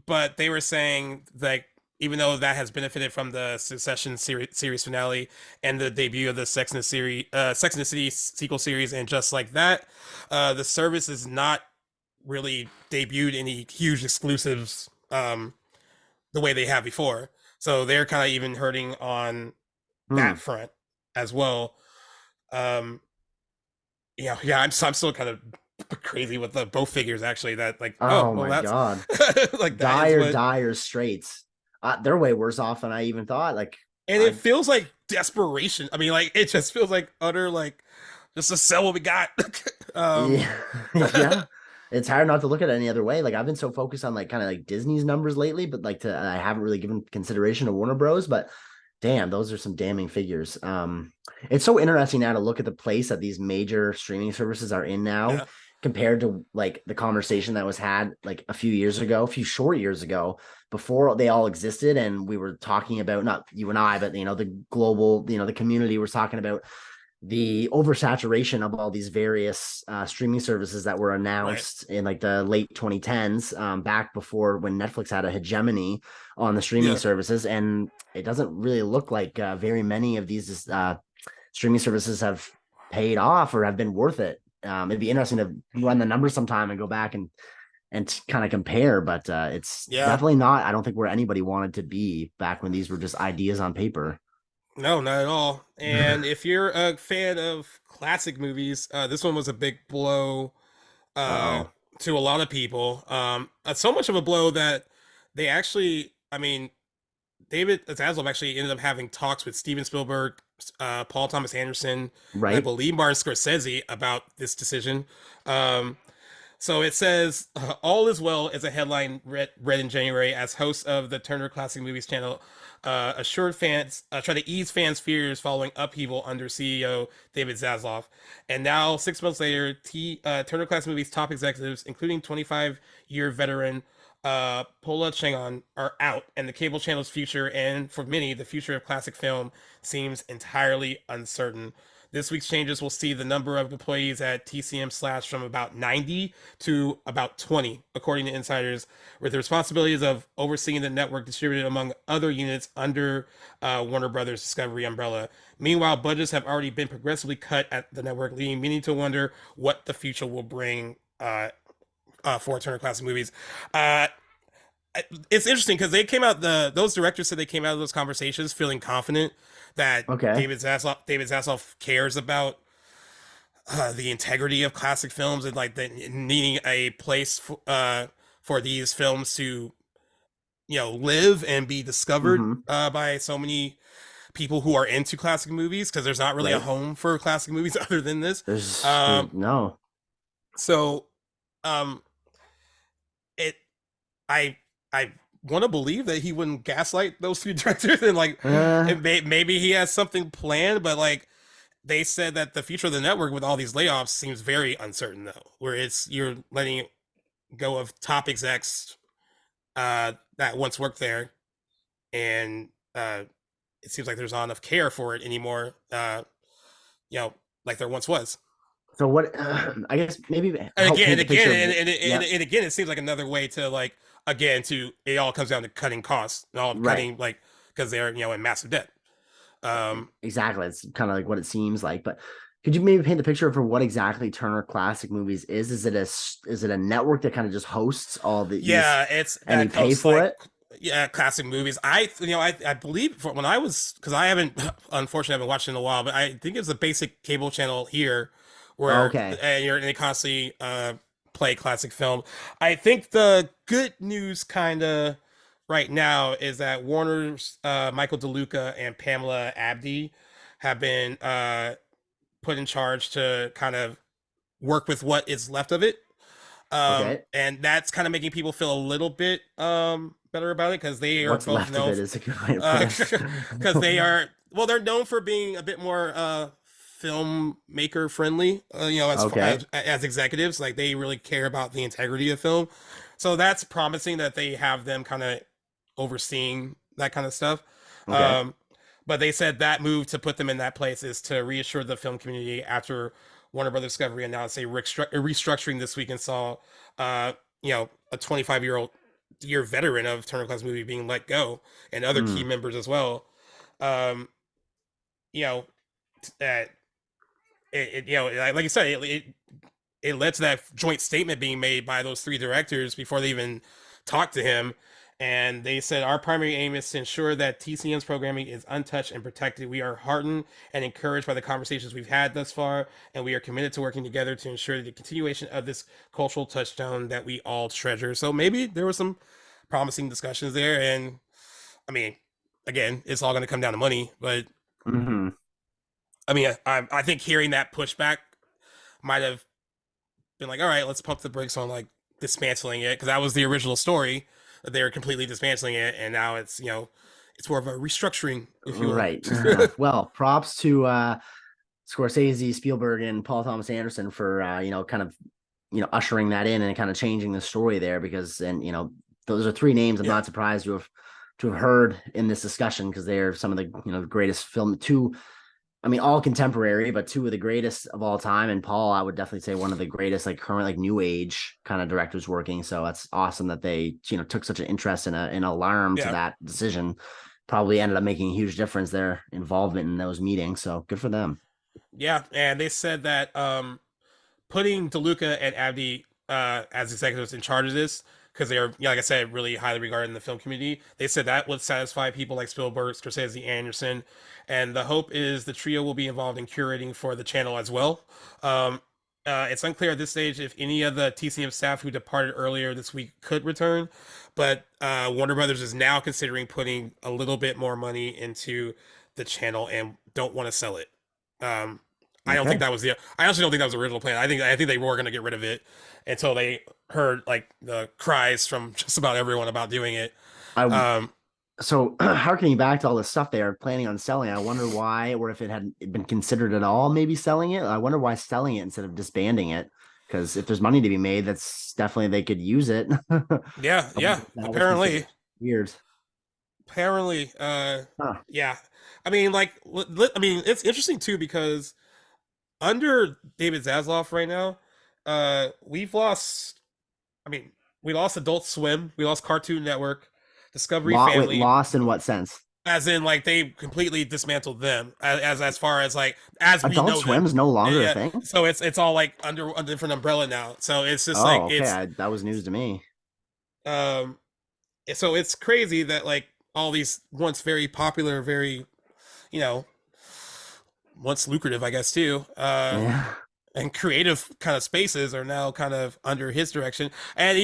but they were saying like, even though that has benefited from the Succession series finale and the debut of the Sex and the City sequel series, and just like that, the service is not really debuted any huge exclusives the way they have before. So they're kind of even hurting on that Hmm. front as well. Um, yeah, I'm still kind of crazy with the both figures actually. That like, oh Oh well, my that's God. like that is Dire, what, dire straits. They're way worse off than I even thought. Like and it I feels like desperation. I mean, like it just feels like utter like just to sell what we got. um, Yeah, yeah. It's hard not to look at it any other way. Like I've been so focused on like kind of like Disney's numbers lately, but I haven't really given consideration to Warner Bros. But damn, those are some damning figures. It's so interesting now to look at the place that these major streaming services are in now yeah, compared to like the conversation that was had like a few years ago, a few short years ago, before they all existed, and we were talking about not you and I, but the global, the community was talking about the oversaturation of all these various streaming services that were right, announced in like the late 2010s, back before when Netflix had a hegemony on the streaming yeah, services. And it doesn't really look like very many of these streaming services have paid off or have been worth it. It'd be interesting to run the numbers sometime and go back and kind of compare, but it's yeah. definitely not, I don't think, where anybody wanted to be back when these were just ideas on paper. No, not at all. And if you're a fan of classic movies, this one was a big blow uh, Uh-oh. to a lot of people. So much of a blow that they actually, I mean, David Zaslav actually ended up having talks with Steven Spielberg, Paul Thomas Anderson, and I Right. believe Martin Scorsese about this decision. Um, so it says, "All is well" as a headline read in January as host of the Turner Classic Movies channel assured fans, try to ease fans' fears following upheaval under CEO David Zaslav. And now, 6 months later, Turner Classic Movies top executives, including 25-year veteran Pola Chengon, are out, and the cable channel's future, and for many, the future of classic film, seems entirely uncertain. This week's changes will see the number of employees at TCM slash from about 90 to about 20, according to insiders, with the responsibilities of overseeing the network distributed among other units under Warner Brothers Discovery umbrella. Meanwhile, budgets have already been progressively cut at the network, leading many to wonder what the future will bring for Turner Classic Movies. Uh, it's interesting because they came out, those directors said they came out of those conversations feeling confident that Okay. David Zaslav cares about the integrity of classic films, and like the needing a place for these films to live and be discovered Mm-hmm. by so many people who are into classic movies, because there's not really a Right. home for classic movies other than this. There's um no. so um it I I want to believe that he wouldn't gaslight those two directors, and like Uh, maybe he has something planned, but like they said that the future of the network with all these layoffs seems very uncertain though, where it's you're letting go of top execs that once worked there, and it seems like there's not enough care for it anymore. You know, like there once was. So what? I guess maybe And help again, paint and the again, picture and, of. and, and, Yeah, and again, it seems like another way to like again to it all comes down to cutting costs, and all right. cutting like because they're in massive debt. Um, Exactly. It's kind of like what it seems like. But could you maybe paint the picture for what exactly Turner Classic Movies is? Is it a network that kind of just hosts all these yeah, it's and you that pay hosts for like it? classic movies. I believe when I was because I haven't unfortunately haven't watched it in a while, but I think it's a basic cable channel here where Okay. and they constantly play classic film. I think the good news kind of right now is that Warner's Michael DeLuca and Pamela Abdi have been put in charge to kind of work with what is left of it. Okay. And that's kind of making people feel a little bit better about it because they are What's both left of known it is a good way to put it. because they are they're known for being a bit more filmmaker friendly, as far Okay. as executives, like they really care about the integrity of film. So that's promising that they have them kind of overseeing that kind of stuff. Okay. Um, but they said that move to put them in that place is to reassure the film community after Warner Brothers Discovery announced a restructuring this week and saw, a 25-year veteran of Turner Class movie being let go and other key Mm, members as well. Um, you know, that like you said, it led to that joint statement being made by those three directors before they even talked to him. And they said, our primary aim is to ensure that TCM's programming is untouched and protected. We are heartened and encouraged by the conversations we've had thus far, and we are committed to working together to ensure the continuation of this cultural touchstone that we all treasure. So maybe there was some promising discussions there. And I mean, again, it's all going to come down to money. But hmm I mean, I think hearing that pushback might have been like, all right, let's pump the brakes on like dismantling it because that was the original story that they were completely dismantling it, and now it's it's more of a restructuring, if you will. Right. Well, props to Scorsese, Spielberg, and Paul Thomas Anderson for kind of ushering that in and kind of changing the story there because those are three names I'm Yeah, not surprised to have heard in this discussion because they're some of the greatest film two. I mean, all contemporary, but two of the greatest of all time. And Paul, I would definitely say one of the greatest, like current, like new age kind of directors working. So that's awesome that they, took such an interest in an alarm to yeah, that decision. Probably ended up making a huge difference their involvement in those meetings. So good for them. yeah. And they said that putting DeLuca and Abdi as executives in charge of this because they're, like I said, really highly regarded in the film community. They said that would satisfy people like Spielberg, Scorsese, Anderson, and the hope is the trio will be involved in curating for the channel as well. Um, it's unclear at this stage if any of the TCM staff who departed earlier this week could return, but Warner Brothers is now considering putting a little bit more money into the channel and don't want to sell it. Um, I don't think Okay. that was the. I honestly don't think that was the original plan. I think they were going to get rid of it until they heard like the cries from just about everyone about doing it. I Um, so harkening back to all the stuff they are planning on selling, I wonder why, or if it had been considered at all, maybe selling it. I wonder why selling it instead of disbanding it. Because if there's money to be made, that's definitely they could use it. I yeah, wonder yeah. if that was considered Apparently, weird. apparently, Huh. yeah. I mean, like, I mean, it's interesting too because under David Zaslav right now, we've lost. I mean, we lost Adult Swim, we lost Cartoon Network, Discovery Wait, Family, lost in what sense? as in like they completely dismantled them as far as like as we Adult know them. Swim's no longer a Yeah, thing. so it's all like under a different umbrella now. So it's just like Oh, okay. That was news to me. um so it's crazy that like all these once very popular, very you know once lucrative, I guess too, Yeah. and creative kind of spaces are now kind of under his direction. And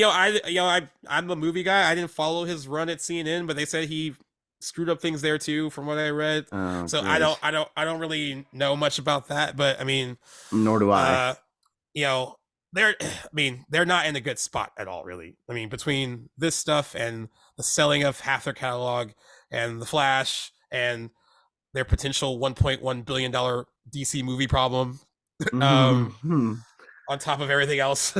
I'm a movie guy. I didn't follow his run at CNN, but they said he screwed up things there too, from what I read. Oh, So great. I don't really know much about that. But I mean, Nor do I. uh, you know, they're I mean they're not in a good spot at all, really. I mean, between this stuff and the selling of half their catalog and the Flash and their potential $1.1 billion DC movie problem. Um, Mhm. on top of everything else.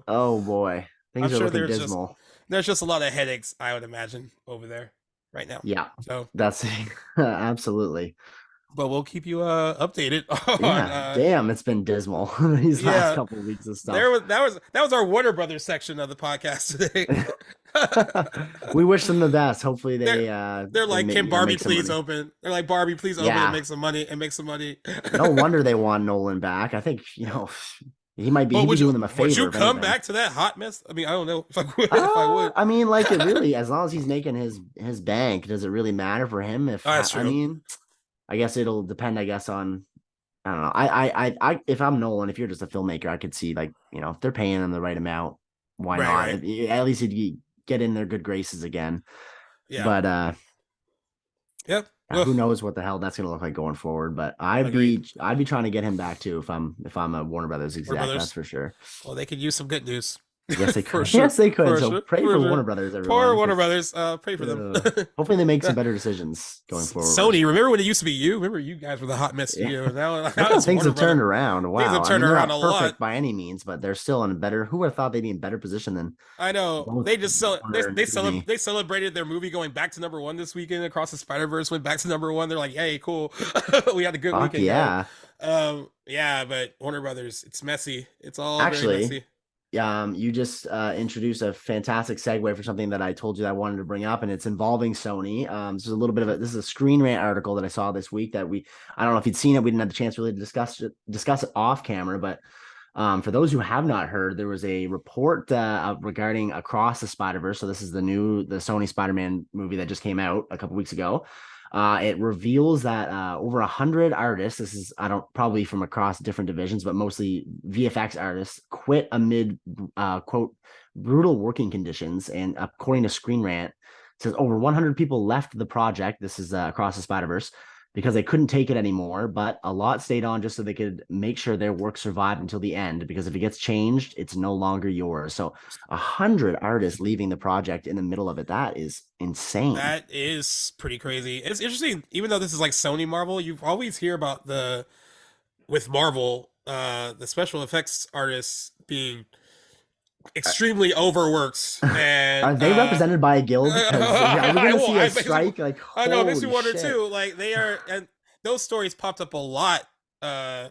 Oh boy, I'm things are sure looking dismal. there's just a lot of headaches, I would imagine, over there right now. Yeah, So that's absolutely. but we'll keep you updated on Yeah, damn, it's been dismal these last yeah. couple of weeks of There stuff. was that was our Warner Brothers section of the podcast today. We wish them the best. Hopefully they're they're they like, can Barbie make some please money. open? They're like, Barbie, please open and Yeah, make some money and make some money. no wonder they want Nolan back. I think But he'd be would you doing them a would favor you if come anything. back to that hot mess? I mean, I don't know if I would. If I would. I mean, like it really, as long as he's making his bank, does it really matter for him? Oh, that's I true. mean, I guess it'll depend. I guess on I don't know. If I'm Nolan, if you're just a filmmaker, I could see like if they're paying him the right amount, why Right, not? right. At least he'd get in their good graces again. Yeah. But Yep. Ugh, who knows what the hell that's gonna look like going forward? But agreed. I'd be trying to get him back too if I'm a Warner Brothers Warner exec. That's Brothers. for sure. Well, they could use some good news. Yes, they For could. sure. Yes, they could. For So sure. pray For for sure. Warner Brothers, Poor everyone, Warner because Brothers. Pray for them. hopefully they make some better decisions going forward. Sony, remember when it used to be you? Remember you guys were the hot mess Yeah. studio. Now Look how it's things Warner have turned Brothers. around. Things Wow. have I turned mean, they're around a not lot. perfect by any means, but they're still in a better. Who would have thought they'd be in better position than I know. both They just Warner and Disney? they celebrated their movie going back to number one this weekend. Across the Spider Verse went back to number one. They're like, hey, cool. We had a good Fuck weekend, guys. yeah. Yeah, but Warner Brothers, it's messy. It's all very Actually, messy. you just introduced a fantastic segue for something that I told you that I wanted to bring up, and it's involving Sony. This is a Screen Rant article that I saw this week that I don't know if you'd seen it. We didn't have the chance really to discuss it off camera, but for those who have not heard, there was a report regarding Across the Spider-Verse. So this is the Sony Spider-Man movie that just came out a couple weeks ago. It reveals that over 100 artists, this is I don't probably from across different divisions, but mostly VFX artists, quit amid quote brutal working conditions. And according to Screen Rant, it says over 100 people left the project. This is Across the Spider-Verse because they couldn't take it anymore, but a lot stayed on just so they could make sure their work survived until the end, because if it gets changed, it's no longer yours. So 100 artists leaving the project in the middle of it, that is insane. That is pretty crazy. It's interesting, even though this is like Sony Marvel, you always hear about with Marvel, the special effects artists being extremely overworked and Are they represented by a guild? Because are we going to see a strike? Like, I know, it makes me holy wonder shit. too. Like they are, and those stories popped up a lot over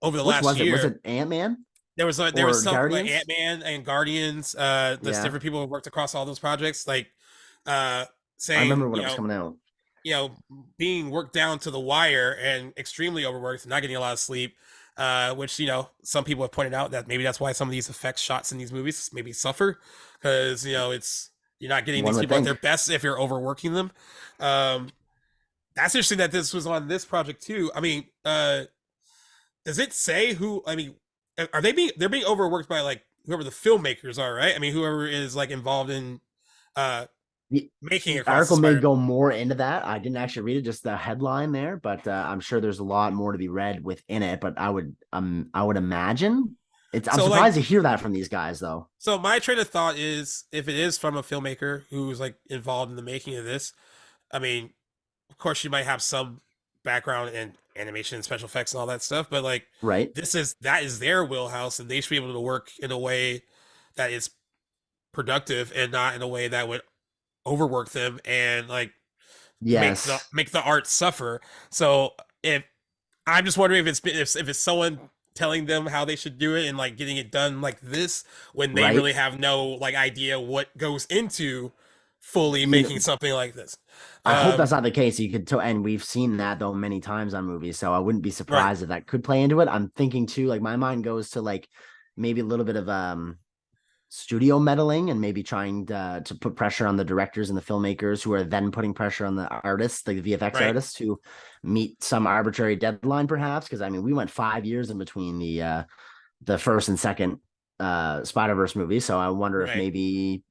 the Which last was year. it? Was it Ant-Man? There was some like Guardians? Ant-Man and Guardians. There's Yeah. different people who worked across all those projects. Like I saying, remember when it was coming out. being worked down to the wire and extremely overworked, not getting a lot of sleep. Which some people have pointed out that maybe that's why some of these effects shots in these movies maybe suffer, because it's you're not getting One these would people at their think. best if you're overworking them. That's interesting that this was on this project too. I mean, does it say who? I mean, are they're being overworked by like whoever the filmmakers are, right? I mean, whoever is like involved in making The Across article the may Spider. go more into that. I didn't actually read it, just the headline there, but I'm sure there's a lot more to be read within it. But I would imagine I'm So like, surprised to hear that from these guys though. so my train of thought is, if it is from a filmmaker who's like involved in the making of this, I mean, of course she might have some background in animation and special effects and all that stuff, but like Right? that is their wheelhouse, and they should be able to work in a way that is productive and not in a way that would overwork them and like Yes. make the art suffer. So if I'm just wondering if it's someone telling them how they should do it and like getting it done like this, when they Right. really have no like idea what goes into fully You know, making something like this. I hope that's not the case. And we've seen that though many times on movies, so I wouldn't be Right. surprised if that could play into it. I'm thinking too, like my mind goes to like maybe a little bit of studio meddling and maybe trying to put pressure on the directors and the filmmakers, who are then putting pressure on the artists, like the VFX Right. artists, to meet some arbitrary deadline, perhaps. Because I mean, we went 5 years in between the first and second Spider-Verse movie, so I wonder if Right. maybe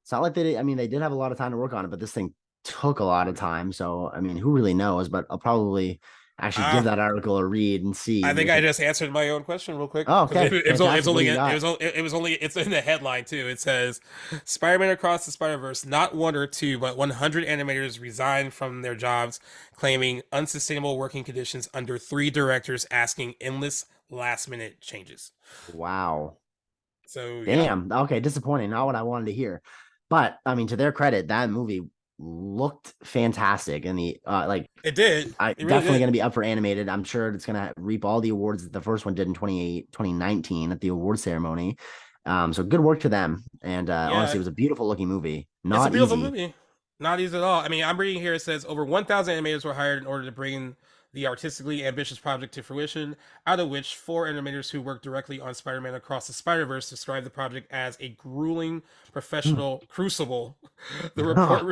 it's not like I mean, they did have a lot of time to work on it, but this thing took a lot of time. So, I mean, who really knows? But I'll probably actually give that article a read and see. I think I just answered my own question real quick. Oh, okay. It was only Fantastic. it's in the headline too. It says Spider-Man Across the Spider-Verse, not one or two, but 100 animators resigned from their jobs, claiming unsustainable working conditions under 3 directors, asking endless last-minute changes. Wow. So Damn. Okay. Disappointing. Not what I wanted to hear. But I mean, to their credit, that movie looked fantastic, and the like It did. I It really definitely did. going to be up for animated. I'm sure it's going to reap all the awards that the first one did in 2019 at the award ceremony. So good work to them. And honestly, Yeah, it was a beautiful looking movie. it's a Not beautiful easy. movie. Not easy at all. I mean, I'm reading here. It says over 1,000 animators were hired in order to bring the artistically ambitious project to fruition, out of which 4 animators who worked directly on Spider-Man Across the Spider-Verse described the project as a grueling professional crucible. The report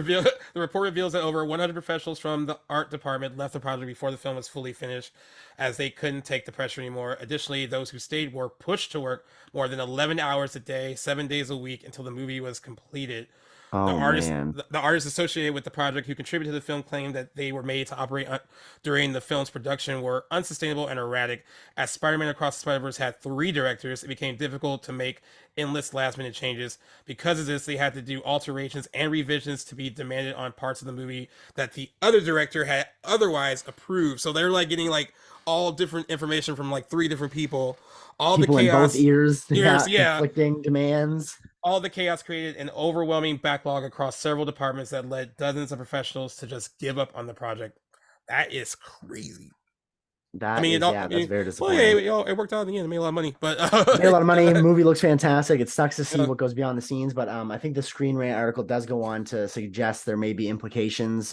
reveals that over 100 professionals from the art department left the project before the film was fully finished, as they couldn't take the pressure anymore. Additionally, those who stayed were pushed to work more than 11 hours a day, 7 days a week, until the movie was completed. The Oh artists, man. the artists associated with the project who contributed to the film claimed that they were made to operate during the film's production were unsustainable and erratic. As Spider-Man Across the Spider-Verse had 3 directors, it became difficult to make endless last-minute changes. Because of this, they had to do alterations and revisions to be demanded on parts of the movie that the other director had otherwise approved. So they're like getting like all different information from like 3 different people. All the People in both chaos. ears, Ears, yeah, yeah, conflicting demands. all the chaos created an overwhelming backlog across several departments that led dozens of professionals to just give up on the project. That is crazy. I That mean, is, yeah, I that's mean, very well, yeah, disappointing. it worked out in the end. It made a lot of money, but Made a lot of money. Movie looks fantastic. It sucks to see yeah, what goes beyond the scenes, but I think the Screen Rant article does go on to suggest there may be implications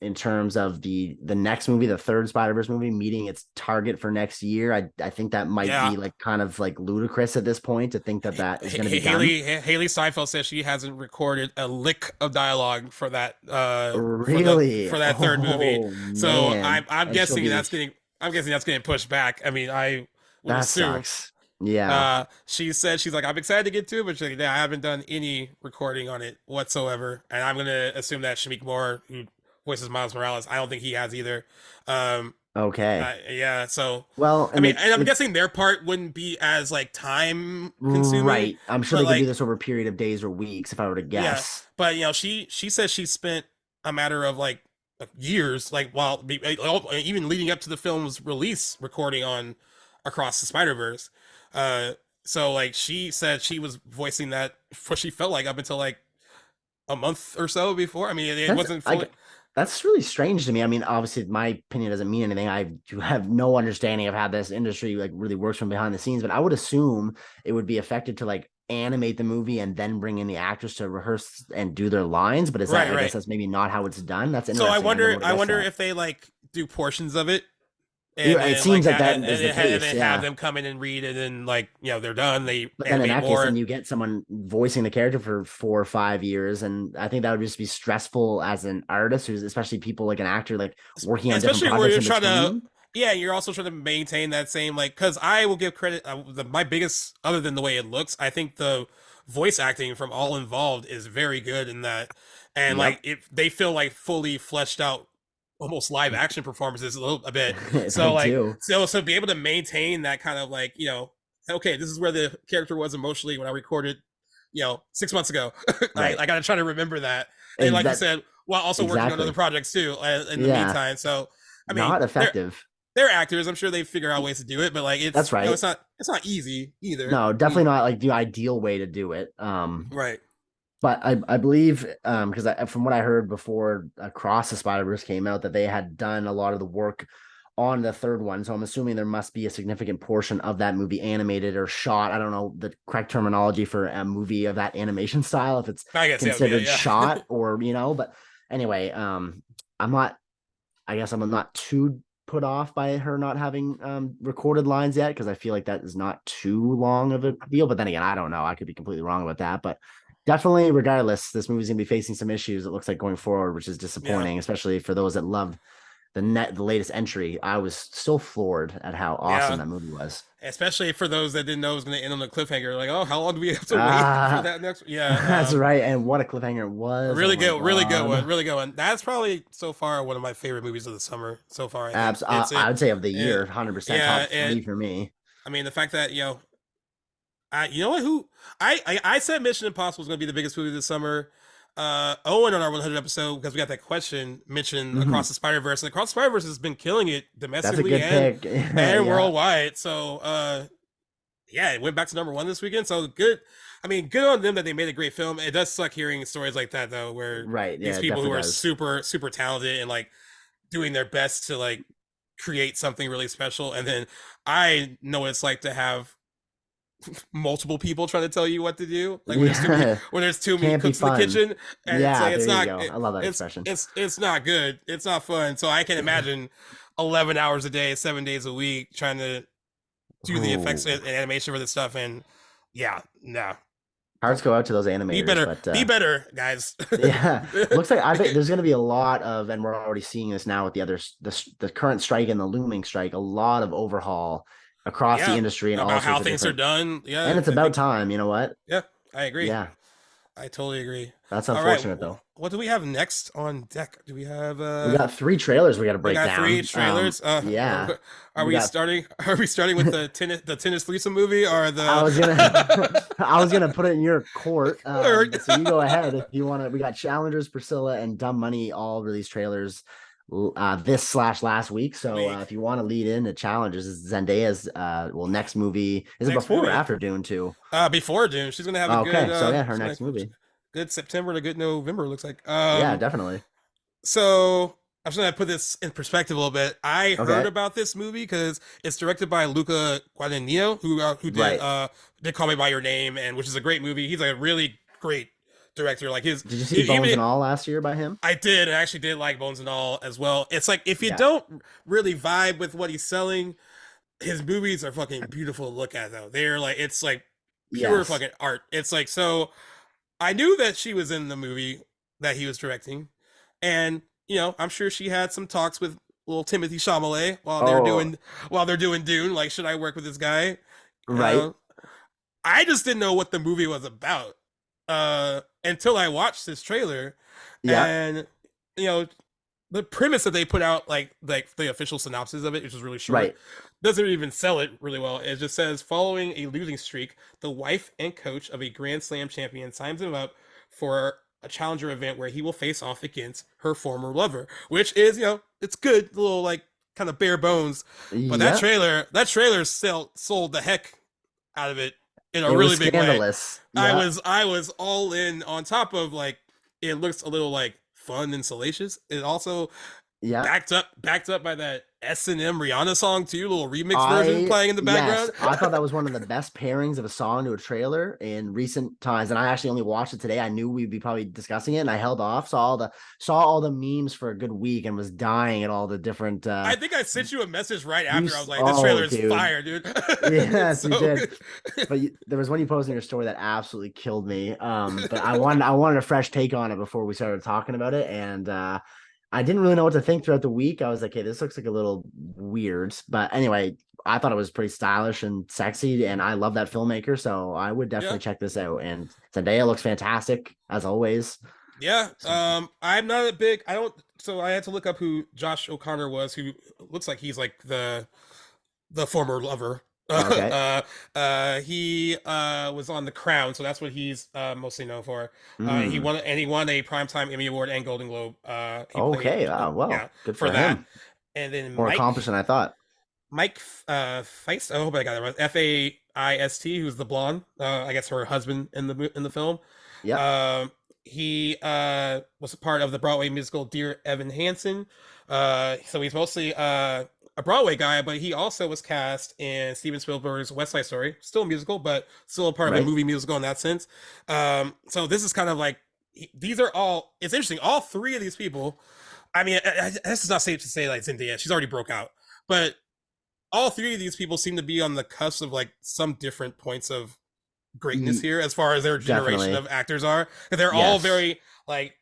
in terms of the next movie, the third Spider-Verse movie, meeting its target for next year. I think that might yeah. be like kind of like ludicrous at this point to think that that is going to be done. Haley Seinfeld says she hasn't recorded a lick of dialogue for that Really? for that third movie. Oh So man, I'm and she'll guessing be that's getting pushed back. I mean, I would that assume. sucks. Yeah. She said she's like, I'm excited to get to it, but she's like, yeah, I haven't done any recording on it whatsoever, and I'm gonna assume that Shamik Moore, who voices Miles Morales, I don't think he has either. Um, Okay. yeah, so Well, I and mean, and I'm guessing their part wouldn't be as like time consuming, right. I'm sure but they could do like, this over a period of days or weeks if I were to yeah, guess. but she says she spent a matter of like years, like even leading up to the film's release, recording on Across the Spider Verse. Uh, so like she said she was voicing that what she felt like up until like a month or so before. I mean, it That's wasn't fully. like that's really strange to me. I mean, obviously my opinion doesn't mean anything. I do have no understanding of how this industry like really works from behind the scenes, but I would assume it would be effective to like animate the movie and then bring in the actors to rehearse and do their lines. But is that Right, I guess right. that's maybe not how it's done. That's So interesting. I never would have I guessed wonder that. if they like do portions of it and Yeah, it then like seems like that is the and case. then have Yeah. them come in and read, and then like they're done. They But then in animate that case, then more. you get someone voicing the character for 4 or 5 years, and I think that would just be stressful as an artist, who's especially people like an actor, like working on different Especially where projects you're in trying to, between. yeah, you're also trying to maintain that same like, because I will give credit, my biggest, other than the way it looks, I think the voice acting from all involved is very good in that, and like Yep, if they feel like fully fleshed out, almost live action performances a bit. So they like do. so be able to maintain that kind of like okay, this is where the character was emotionally when I recorded 6 months ago. Right. I gotta try to remember that, and like you That said, while also working on other exactly. projects too in the Yeah, meantime. So I mean, not effective. they're actors. I'm sure they figure out ways to do it, but like That's it's right. it's not easy either. No, I mean, definitely not like the ideal way to do it. right. But I believe because from what I heard before Across the Spider Verse came out that they had done a lot of the work on the third one. So I'm assuming there must be a significant portion of that movie animated or shot. I don't know the correct terminology for a movie of that animation style, if it's I guess yeah, considered yeah. shot or but anyway, I'm not I guess I'm not too put off by her not having recorded lines yet because I feel like that is not too long of a deal. But then again, I don't know. I could be completely wrong about that. But definitely, regardless, this movie's gonna be facing some issues. It looks like going forward, which is Yeah. disappointing, especially for those that loved the latest entry. I was still floored at how awesome Yeah. that movie was. Especially for those that didn't know it was going to end on a cliffhanger. Like, oh, how long do we have to wait for Ah, that next? that's Yeah. right. And what a cliffhanger it was. Oh my Really good one. god. Really good one. That's probably so far one of my favorite movies of the summer so far. I think I would say of the it year, 100% yeah. top three for me. I mean, the fact that you know what? Who I said Mission Impossible was going to be the biggest movie this summer. Owen on our 100 episode, because we got that question, mentioned Mhm. Across the Spider Verse, and Across the Spider Verse has been killing it That's a domestically good pick. and Yeah. worldwide. So yeah, it went back to number 1 this weekend. So good. I mean, good on them that they made a great film. It does suck hearing stories like that though, where Right. Yeah, these it people who definitely are does. super talented and like doing their best to like create something really special, and then I know what it's like to have multiple people trying to tell you what to do. Like Yeah. when there's too many Can't be cooks in the fun. kitchen, and it's Yeah, like there you go. I love that it's expression. it's not good. It's not fun. So I can imagine 11 hours a day, 7 days a week, trying to do the effects Oh. and animation for this stuff. And yeah, no, Hearts don't go out to those animators, but be better, guys. yeah, looks like I think there's going to be a lot of, and we're already seeing this now with the others, the current strike and the looming strike, a lot of overhaul across the Yeah, industry and all about how sorts of things are different. done. Yeah, And it's I about think time, you know what? yeah, I agree. Yeah, I totally agree. that's All right, unfortunate though. what do we have next on deck? Do we have We got 3 trailers we got to we break got three down. trailers. Yeah, Are we we got. starting? Are we starting with the tennis threesome movie or I was gonna, the? I was gonna put it in your court. or, So you go ahead if you want to. We got Challengers, Priscilla, and Dumb Money all released trailers this slash last week. So if you want to lead into Challengers, Zendaya's next movie is it next before or movie? after Dune 2? Before Dune, she's gonna have a good. Okay, so yeah, her She's gonna next movie. good September to good November. Looks like. Yeah, definitely. So I'm just gonna put this in perspective a little bit. I heard Okay, about this movie because it's directed by Luca Guadagnino, who right. did Call Me by Your Name, and which is a great movie. He's a really great director. Like his Did you see Bones even and All last year by him? I did, and I actually did like Bones and All as well. It's like if you Yeah. don't really vibe with what he's selling, his movies are fucking beautiful to look at though. They're like it's like pure Yes. fucking art. It's like so I knew that she was in the movie that he was directing, and I'm sure she had some talks with little Timothy Chalamet Oh, while they're doing Dune. Like, should I work with this guy? right. Uh, I just didn't know what the movie was about until I watched this trailer, Yeah. and you know the premise that they put out, like the official synopsis of it, which is really short, Right. doesn't even sell it really well. It just says, following a losing streak, the wife and coach of a Grand Slam champion signs him up for a challenger event where he will face off against her former lover, which is, it's good, a little like kind of bare bones. But Yeah. that trailer sold the heck out of it in a It was really big way. scandalous. I Yeah. was I was all in. On top of like it looks a little like fun and salacious. It also Yeah. backed up by that S&M Rihanna song too, little remix version I playing in the yes, background. I thought that was one of the best pairings of a song to a trailer in recent times, and I actually only watched it today. I knew we'd be probably discussing it, and I held off. Saw all the memes for a good week, and was dying at all the different. I think I sent you a message right after. I was like, "This Oh, trailer is dude, fire, dude." It's yes, you so did. good. But there was one you posted in your story that absolutely killed me. But I wanted a fresh take on it before we started talking about it, and I didn't really know what to think throughout the week. I was like, hey, this looks like a little weird. But anyway, I thought it was pretty stylish and sexy, and I love that filmmaker. So I would Yeah, definitely check this out. And Zendaya looks fantastic, as always. yeah. So, I'm not a big. I don't. So I had to look up who Josh O'Connor was, who looks like he's like the former lover. okay. He was on The Crown, so that's what he's mostly known for. He Mm, won a primetime Emmy Award and Golden Globe. He played okay. Well, yeah good for for that. him. And then More accomplished than I thought. Mike Feist. I hope I got it right. Faist, who's the blonde. I guess her husband in the film. Yep. He was a part of the Broadway musical Dear Evan Hansen. So he's mostly a Broadway guy, but he also was cast in Steven Spielberg's West Side Story, still a musical, but still a part of a Right. movie musical in that sense. So this is kind of like these are all. It's interesting. All three of these people. I mean, this is not safe to say like Zendaya. She's already broke out, but all three of these people seem to be on the cusp of like some different points of greatness Ye- here as far as their generation Definitely. of actors are. They're all Yes. very like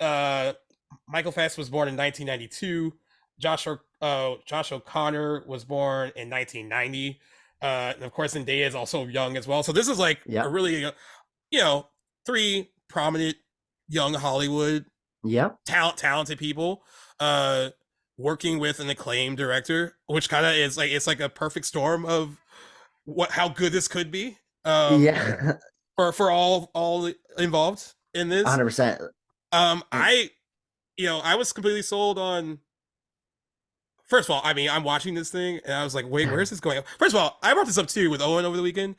Michael Fass was born in 1992. Josh O'Connor was born in 1990. And of course Zendaya is also young as well. So this is like a Yep. really three prominent young Hollywood Yep. talented people uh working with an acclaimed director, which kind of is like it's like a perfect storm of how good this could be Yeah. for all involved in this. 100%. I was completely sold on. First of all, I mean, I'm watching this thing and I was like, wait, where's this going? First of all, I brought this up too with Owen over the weekend.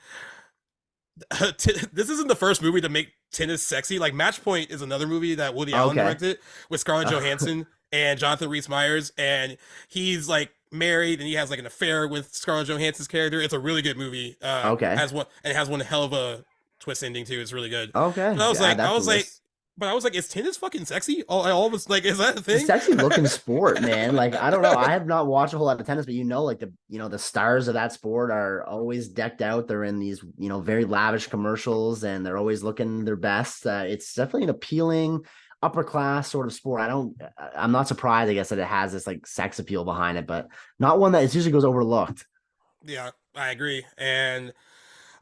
this isn't the first movie to make tennis sexy. Like Match Point is another movie that Woody Allen Okay. directed with Scarlett Uh, Johansson and Jonathan Rhys-Meyers, and he's like married and he has like an affair with Scarlett Johansson's character. It's a really good movie. okay. Has one and it has one hell of a twist ending too. It's really good. Okay. But I was Add like, that to the list. is tennis fucking sexy? I almost like, is that a It's a thing? sexy looking sport, man. Like I don't know. I have not watched a whole lot of tennis, but like the stars of that sport are always decked out. They're in these very lavish commercials, and they're always looking their best. It's definitely an appealing upper class sort of sport. I'm not surprised, I guess, that it has this like sex appeal behind it, but not one that it usually goes overlooked. Yeah, I agree.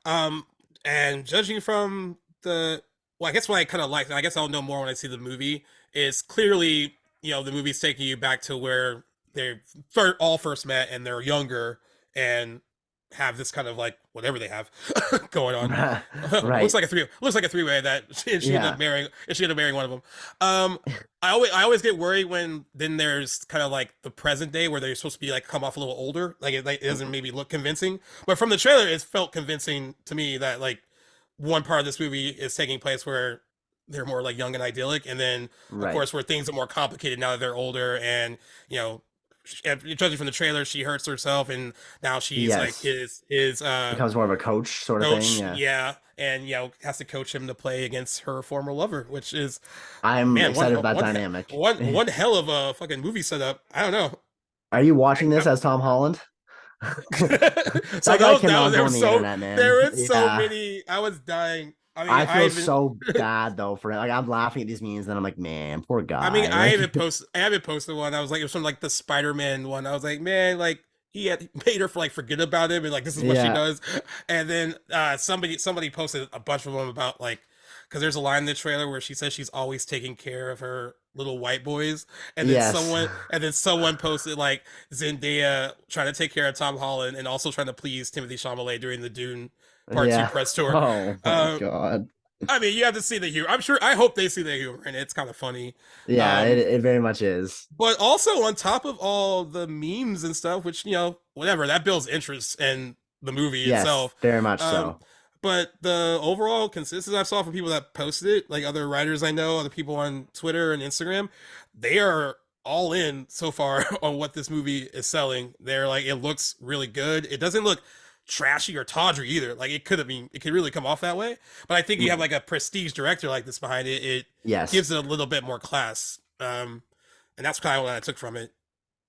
Um, and judging from the, well, I guess what I kind of like, I guess I'll know more when I see the movie, is clearly, the movie's taking you back to where they all first met and they're younger and have this kind of like whatever they have going on. Right. Looks like a three-way that she ended up Yeah. marrying, she ended up marrying one of them. Um, I always get worried when then there's kind of like the present day where they're supposed to be like come off a little older, like it doesn't maybe look convincing. But from the trailer, it felt convincing to me that like one part of this movie is taking place where they're more like young and idyllic, and then of Right. course where things are more complicated now that they're older, and judging from the trailer, she hurts herself, and now she's like Yes. his Becomes more of a coach sort of thing. coach, Yeah. yeah, and has to coach him to play against her former lover, which is, I'm man, excited for that dynamic. one hell of a fucking movie setup. I don't know. Are you watching this as Tom Holland? So That guy that cannot was, there go on was the so internet, man. there was so Yeah. many. I was dying. I mean, I I feel even so bad though for him. Like I'm laughing at these memes, and I'm like, man, poor I mean, guy. Like, I haven't posted one. I was like, it was from like the Spider-Man one. I was like, man, like he had made her for like forget about him and like this is what she yeah, does. And then somebody posted a bunch of them about like, because there's a line in the trailer where she says she's always taking care of her little white boys, and then yes, someone posted like Zendaya trying to take care of Tom Holland and also trying to please Timothy Chalamet during the Dune Part Two yeah. press tour. Oh my Um, god. I mean, you have to see the humor. I hope they see the humor, and it's kind of funny. Yeah, Um, it very much is. but also on top of all the memes and stuff, which whatever, that builds interest in the movie Yes, itself. very much Um, so. but the overall consensus I saw from people that posted it, like other writers I know, other people on Twitter and Instagram, they are all in so far on what this movie is selling. They're like, it looks really good. It doesn't look trashy or tawdry either. Like it could really come off that way. But I think you have Mm, like a prestige director like this behind it. It yes, gives it a little bit more class. And that's kind of what I took from it.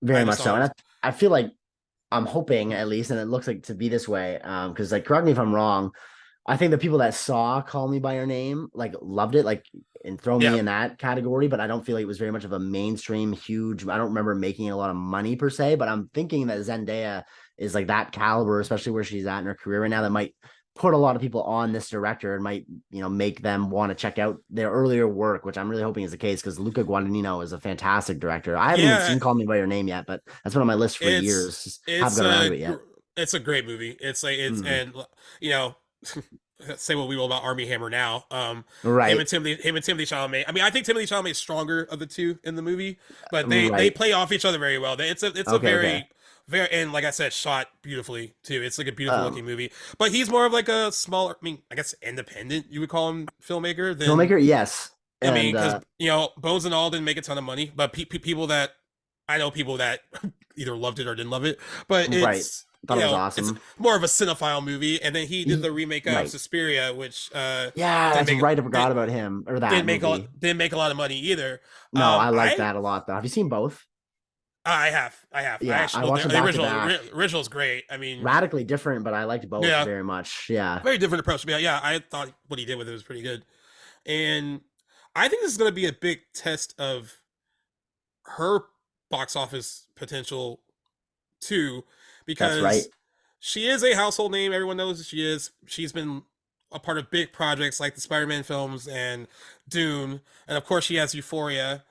I very just much so. thought it And was, I feel like I'm hoping at least, and it looks like to be this way. Because like, correct me if I'm wrong. I think the people that saw Call Me by Your Name like loved it, like and throw me yeah, in that category, but I don't feel like it was very much of a mainstream huge. I don't remember making a lot of money per se, but I'm thinking that Zendaya is like that caliber, especially where she's at in her career right now, that might put a lot of people on this director and might, make them want to check out their earlier work, which I'm really hoping is the case because Luca Guadagnino is a fantastic director. I haven't even yeah. seen Call Me by Your Name yet, but that's been on my list for It's years. Just haven't it's got around a to it yet. it's a great movie. It's like it's Mhm. and you know. Say what we will about Army Hammer now. Right, Him and Timothy Chalamet. I mean, I think Timothy Chalamet is stronger of the two in the movie, but they right. play off each other very well. It's a Okay, okay. very, and like I said, shot beautifully too. It's like a beautiful Um, looking movie. But he's more of like a smaller, I mean, I guess independent, you would call him, filmmaker than, filmmaker, yes. I mean, And because Bones and All didn't make a ton of money, but people that I know, people that either loved it or didn't love it, but right. it's Thought it was it's awesome. more of a cinephile movie. And then he did the remake of Right. Suspiria, which Yeah, didn't that's make right. I did, forgot about him or that movie. didn't make a lot of money either. No, I like I that a lot though. Have you seen both? I have. I Yeah, I actually, well, watched them the back to back. original's great. I mean, Radically different, but I liked both yeah, very much. Yeah. very different approach. But yeah, I thought what he did with it was pretty good. And I think this is going to be a big test of her box office potential too, That's right. because she is a household name. Everyone knows who she is. She's been a part of big projects like the Spider-Man films and Dune, and of course she has Euphoria.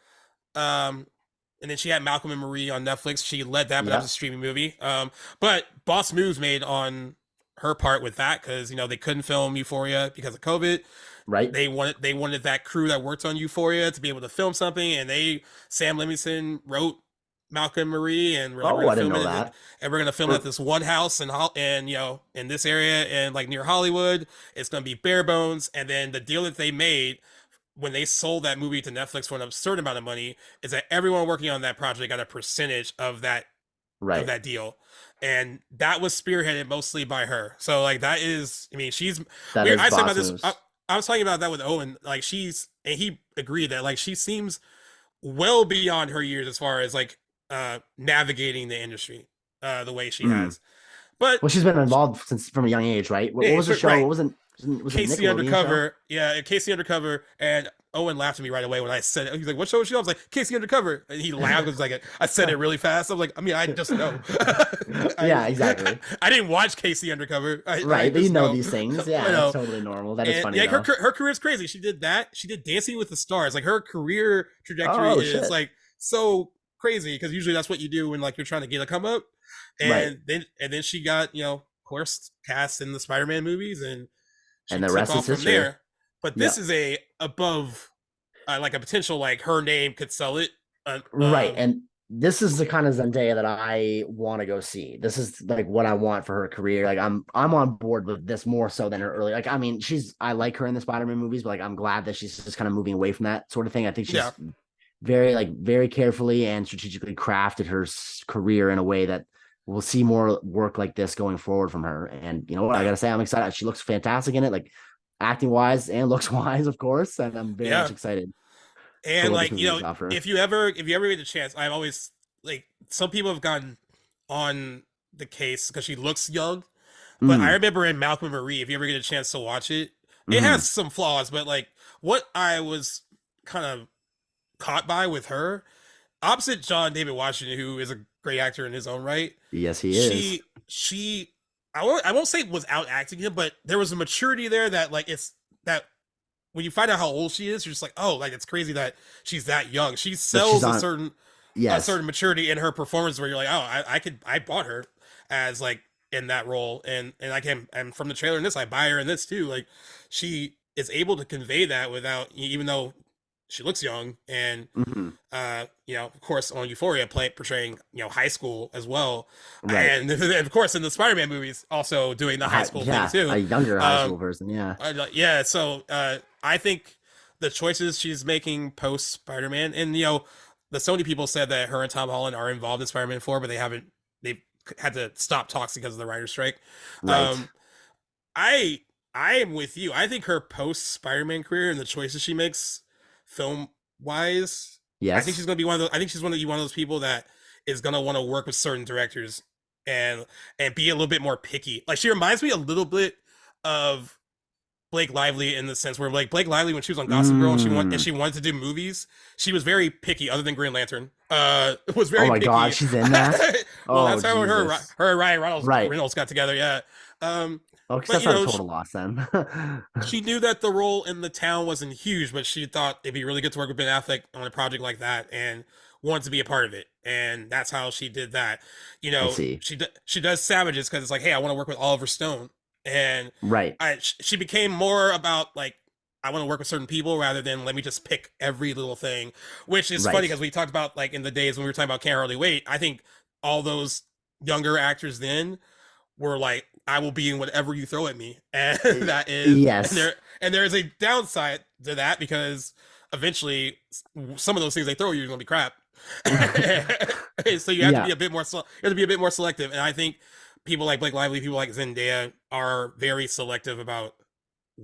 Um, and then she had Malcolm and Marie on Netflix. She led that, but that was a Yep. streaming movie. But boss moves made on her part with that because they couldn't film Euphoria because of COVID. Right. They wanted that crew that worked on Euphoria to be able to film something, and Sam Levinson wrote Malcolm and Marie, and we're like we're Oh, gonna I didn't film know it, that. and we're gonna film it at For this one house and in this area and like near Hollywood. It's gonna be bare bones, and then the deal that they made when they sold that movie to Netflix for an absurd amount of money is that everyone working on that project got a percentage of right. that deal. And that was spearheaded mostly by her. So like that is, I mean, she's That we is I said about boss this. moves. I was talking about that with Owen. Like and he agreed that like she seems well beyond her years as far as like navigating the industry the way she Mm. has. But Well, she's been involved since from a young age, right? What was the show? right, What was it Casey Nickelodeon show? Undercover. Yeah, Casey Undercover. And Owen laughed at me right away when I said it. He's like, "What show is she on?" I was like, "Casey Undercover." And he laughed because like I said it really fast. I'm like, I mean, I just know. Yeah, exactly. I didn't watch Casey Undercover. I Right, but you just know know. these things. You Yeah, that's know. totally normal. That is And funny yeah, though. her career is crazy. She did that. She did Dancing with the Stars. Like her career trajectory Oh is shit. like so crazy because usually that's what you do when like you're trying to get a come up. Right. And then she got of course cast in the Spider-Man movies and she And the took rest is off from history. there. But Yeah. this is a above like a potential like her name could sell it. Right. And this is the kind of Zendaya that I want to go see. This is like what I want for her career. Like I'm on board with this more so than her early. Like I mean, I like her in the Spider-Man movies, but like I'm glad that she's just kind of moving away from that sort of thing. I think she's Yeah. very carefully and strategically crafted her career in a way that we'll see more work like this going forward from her. And you know what? I gotta say, I'm excited. She looks fantastic in it, like acting wise and looks wise, of course. And I'm very much excited for And what this like, movie has to offer. if you ever get a chance, I've always like some people have gotten on the case because she looks young. But I Mm, remember in Malcolm and Marie, if you ever get a chance to watch it, it mm-hmm. has some flaws, but like what I was kind of caught by with her, opposite John David Washington, who is a great actor in his own right, Yes, he is. she I won't say was out acting him, but there was a maturity there that like it's that when you find out how old she is, you're just like, oh, like it's crazy that she's that young. She That she's sells on. a Yes, certain maturity in her performance where you're like, oh, I bought her as like in that role, and I can, and from the trailer in this, I buy her in this too. Like she is able to convey that without, even though she looks young, and hmm of course on Euphoria, portraying high school as well, right. and of course in the Spider-Man movies, also doing the high school thing Yeah, too. a younger high Um, school person. Yeah. yeah, so I think the choices she's making post Spider-Man, and the Sony people said that her and Tom Holland are involved in Spider-Man 4, but they've had to stop talks because of the writer's strike. Right. Um, I I am with you. I think her post Spider-Man career and the choices she makes film wise, I think Yes. she's gonna be one of those. I think she's gonna be one of those people that is gonna want to work with certain directors and be a little bit more picky. Like she reminds me a little bit of Blake Lively in the sense where like Blake Lively when she was on Gossip Girl and Mm. she wanted to do movies, she was very picky. Other than Green Lantern, was Oh very my God, picky. she's in that. Well, Oh that's how Jesus. her and Ryan Right. Reynolds got together. Yeah, Oh, because but that's not a total loss then. she knew that the role in the town wasn't huge, but she thought it'd be really good to work with Ben Affleck on a project like that and wanted to be a part of it. And that's how she did that. I see. She does Savages because it's like, hey, I want to work with Oliver Stone, and Right. she became more about like I want to work with certain people rather than let me just pick every little thing, which is funny Right. because we talked about like in the days when we were talking about Can't Hardly Wait. I think all those younger actors then were like, I will be in whatever you throw at me. And that is Yes. and there is a downside to that because eventually some of those things they throw you are gonna be crap. So you have to Yeah. be a bit more you have to be a bit more selective. And I think people like Blake Lively, people like Zendaya are very selective about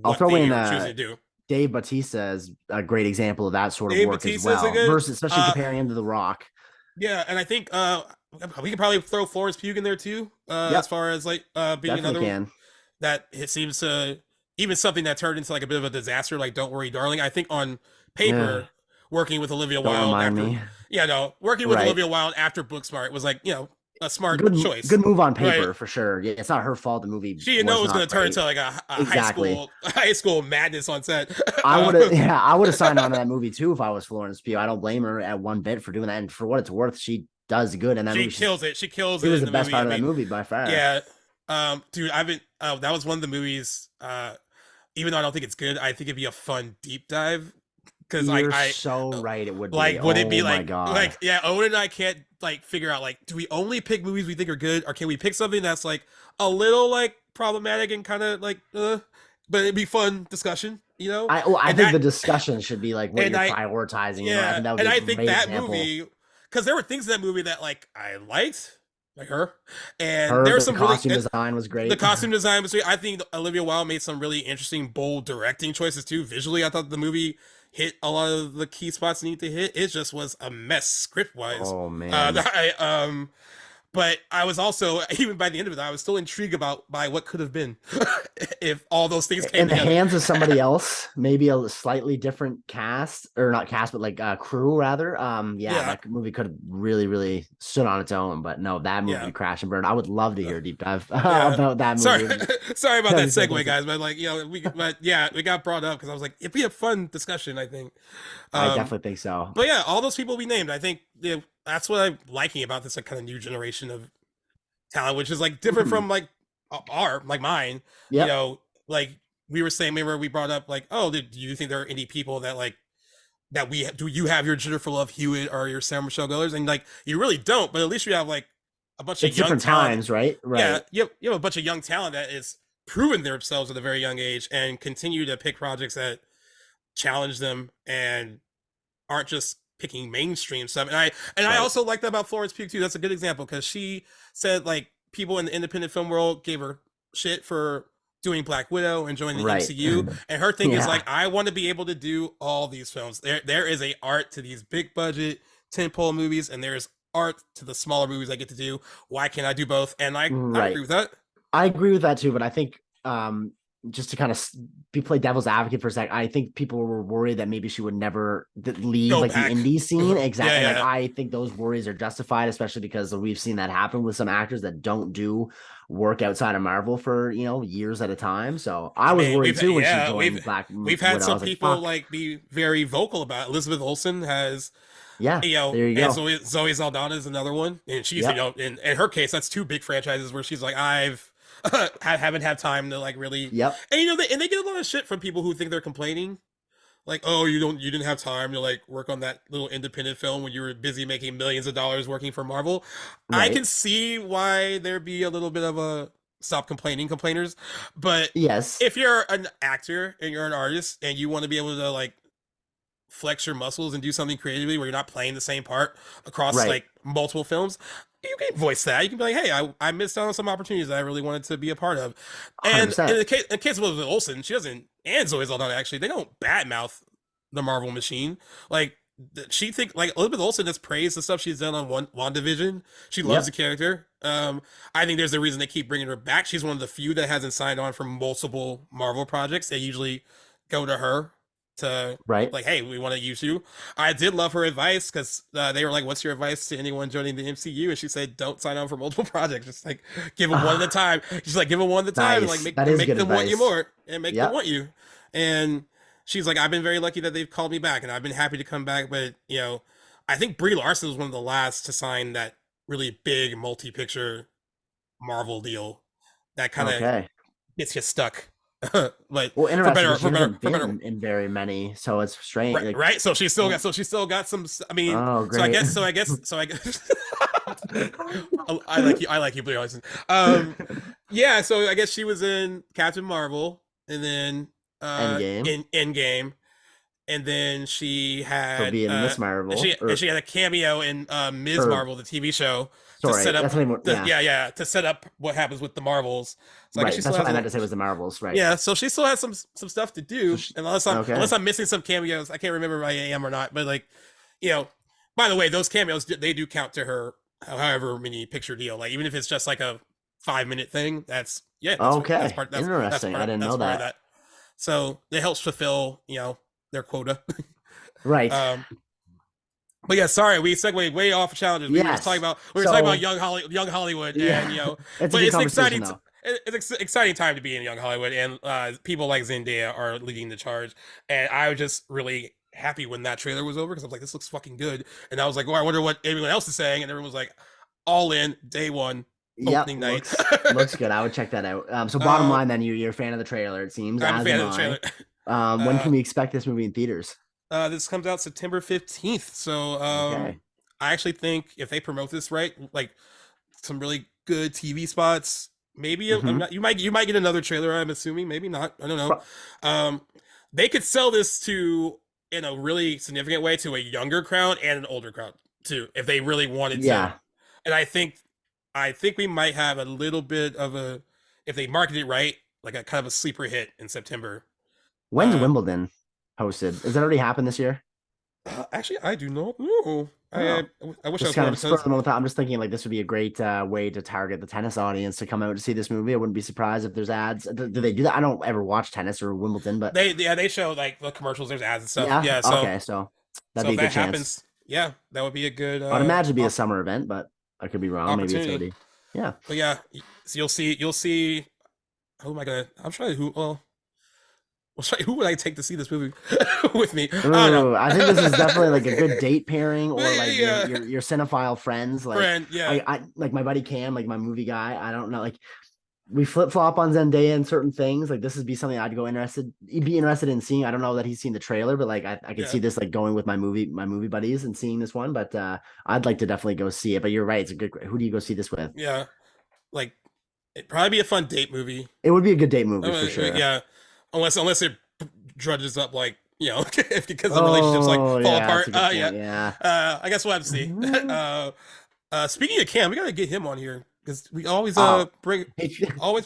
I'll what throw they in are choosing to do. Dave Bautista as a great example of that sort of Dave work as Bautista is a well. good Versus, especially comparing him to The Rock. yeah, and I think we can probably throw Florence Pugh in there too, as Yep, far as like being definitely another can. that it seems to even something that turned into like a bit of a disaster, like Don't Worry, Darling. I think on Ugh, paper, working with Olivia don't Wilde remind after, me. yeah, no, working with Right. Olivia Wilde after Booksmart was like a smart Good choice, move on right? paper for sure. Yeah, it's not her fault. The movie She didn't know was it was going not to turn great. into like a Exactly. high school madness on set. I would have, yeah, I would have signed on to that movie too if I was Florence Pugh. I don't blame her at one bit for doing that. And for what it's worth, she does good in that She movie. kills it. She kills She it was in the the best movie. part I of that mean, movie by far. yeah, dude, I've been. That was one of the movies. Even though I don't think it's good, I think it'd be a fun deep dive because You're I so right. It would be. like would it be Oh my God. yeah, Owen and I can't like figure out like do we only pick movies we think are good or can we pick something that's like a little like problematic and kind of like but it'd be fun discussion, you know? I And think that the discussion should be like what and you're I prioritizing. You know, I yeah, think that would and be a I think great that example. movie because there were things in that movie that like I liked like her and Her, there's the some really costume design was the great. costume design was I think Olivia Wilde made some really interesting, bold directing choices too. Visually, I thought the movie hit a lot of the key spots it needed to hit. It just was a mess script wise. Oh man. But I was also even by the end of it, I was still intrigued by what could have been if all those things came In the together. hands of somebody else, maybe a slightly different cast, or not cast, but like crew rather. Yeah, Yeah, that movie could have really, really stood on its own. But no, that movie yeah, crashed and burned. I would love to hear a deep dive yeah. about that Sorry, movie. sorry about that That'd be segue, fantastic. guys. But like, but yeah, we got brought up because I was like, it'd be a fun discussion. I think. I Um, definitely think so. but yeah, all those people we named, I think that's what I'm liking about this like kind of new generation of talent, which is like different Mhm. from like our like mine. You Yep. know, like we were saying, remember we brought up like, oh, do you think there are any people that like that we do you have your Jennifer Love Hewitt or your Sarah Michelle Gellar's? And like you really don't, but at least you have like a bunch of It's young different talent. times, right? Yeah, Right. you have a bunch of young talent that is proven themselves at a very young age and continue to pick projects that challenge them and aren't just picking mainstream stuff. And I Right. also like that about Florence Pugh too. That's a good example because she said like people in the independent film world gave her shit for doing Black Widow and joining the Right. MCU. And her thing is Yeah. like, I want to be able to do all these films. There is a art to these big budget tentpole movies, and there's art to the smaller movies I get to do. Why can't I do both? And I Right. agree with that. I agree with that too, but I think just to kind of be play devil's advocate for a sec, I think people were worried that maybe she would never leave Go like the back. indie scene. Yeah, Exactly. Like yeah. I think those worries are justified, especially because we've seen that happen with some actors that don't do work outside of Marvel for years at a time. So I I was mean, worried too when she we've joined Black we've had Widow. I some was like, people fuck. like be very vocal about it. Elizabeth Olsen has Yeah, there you and go. Zoe Saldana is another one, and she's Yep. in her case, that's two big franchises where she's like, I've I haven't had time to like really, Yep. and they get a lot of shit from people who think they're complaining, like, oh, you didn't have time to like work on that little independent film when you were busy making millions of dollars working for Marvel. I can Right. see why there'd be a little bit of a stop complaining complainers, but Yes. if you're an actor and you're an artist and you want to be able to like flex your muscles and do something creatively where you're not playing the same part across Right. like multiple films, you can voice that. You can be like, hey, I missed out on some opportunities that I really wanted to be a part of. And 100%. in the case of Elizabeth Olsen, she doesn't, and Zoe Saldana actually, they don't badmouth the Marvel machine. Like she think like Elizabeth Olsen has praised the stuff she's done on WandaVision. She loves the Yep. character. I think there's a reason they keep bringing her back. She's one of the few that hasn't signed on for multiple Marvel projects. They usually go to her to Right. like, hey, we want to use you. I did love her advice because they were like, what's your advice to anyone joining the MCU? And she said, don't sign on for multiple projects. Just like give them one at a time. She's like, give them one at a time and like Nice. That is make good them want you advice. more and make them Yep. want you. And she's like, I've been very lucky that they've called me back and I've been happy to come back. But I think Brie Larson was one of the last to sign that really big multi-picture Marvel deal that kind of Okay. gets you stuck. But Well, for interesting. better, She hasn't for better, been in very many, so it's strange. right, Like, right. So she still got some. I mean, oh, so great. I guess. I like you, Blue Horizon. Yeah. So I guess she was in Captain Marvel, and then Endgame in Endgame, and then she for had being Miss Marvel, she had a cameo in Ms. or Marvel, the TV show, to sorry, set up that's not even. Yeah, to set up what happens with the Marvels. So I guess right. she still That's has what I a meant to say was the Marvels, right? yeah, so she still has some stuff to So do, and unless okay, I'm missing some cameos, I can't remember if I am or not. But like, you know, by the way, those cameos they do count to her, however many picture deal. Like even if it's just like a 5 minute thing, that's okay, part interesting. I didn't that's know part of that. that. So it helps fulfill their quota. Right. um, but yeah, sorry, we segued way off challenges. We were just Yes. talking So about young Hollywood, and yeah, it's a but good it's an conversation exciting though. it's an exciting time to be in young Hollywood, and people like Zendaya are leading the charge. And I was just really happy when that trailer was over because I was like, this looks fucking good. And I was like, oh, I wonder what everyone else is saying, and everyone was like, all in day one Yep, opening night. looks good. I would check that out. So bottom um, line, then you're a fan of the trailer. It seems, I'm a as fan am of the I. trailer. When can we expect this movie in theaters? This comes out September 15th. So Okay. I actually think if they promote this right, like some really good TV spots, maybe I'm Hmm. not, you might get another trailer. I'm assuming, maybe not. I don't know. Um, they could sell this to in a really significant way to a younger crowd and an older crowd too, if they really wanted to. Yeah. And I think we might have a little bit of a if they market it right, like a kind of a sleeper hit in September. When's Uh, Wimbledon hosted? Has that already happened this year? actually, I do not know. I Oh, I wish I just was kind more of of a spur of tennis. the moment thought. I'm just thinking like this would be a great way to target the tennis audience to come out to see this movie. I wouldn't be surprised if there's ads. Do they do that? I don't ever watch tennis or Wimbledon, but They show like the commercials, there's ads and stuff. yeah. Yeah, so Okay, so that'd so be if a that good chance. happens, yeah, that would be a good I'd imagine it'd be a summer event, but I could be wrong. Maybe it's opportunity. already. Yeah. But yeah, so you'll see. Who am I gonna? I'm trying to who. Well, sorry, who would I take to see this movie with me? I don't Ooh, I think this is definitely like a good know. date pairing or like your Yeah, your your cinephile friends. Like friend. Yeah, I like my buddy Cam, like my movie guy. I don't know, like we flip flop on Zendaya and certain things. Like this would be something I'd be interested in seeing. I don't know that he's seen the trailer, but like I could yeah, see this like going with my movie buddies and seeing this one. But I'd like to definitely go see it. But you're right, it's a good. Who do you go see this with? yeah. Like it'd probably be a fun date movie. It would be a good date movie for sure. Yeah, unless it drudges up like because the relationships like Oh fall yeah, that's apart. a good Yeah. point. Yeah. I guess we'll have to see. Speaking of Cam, we gotta get him on here because we always Oh, bring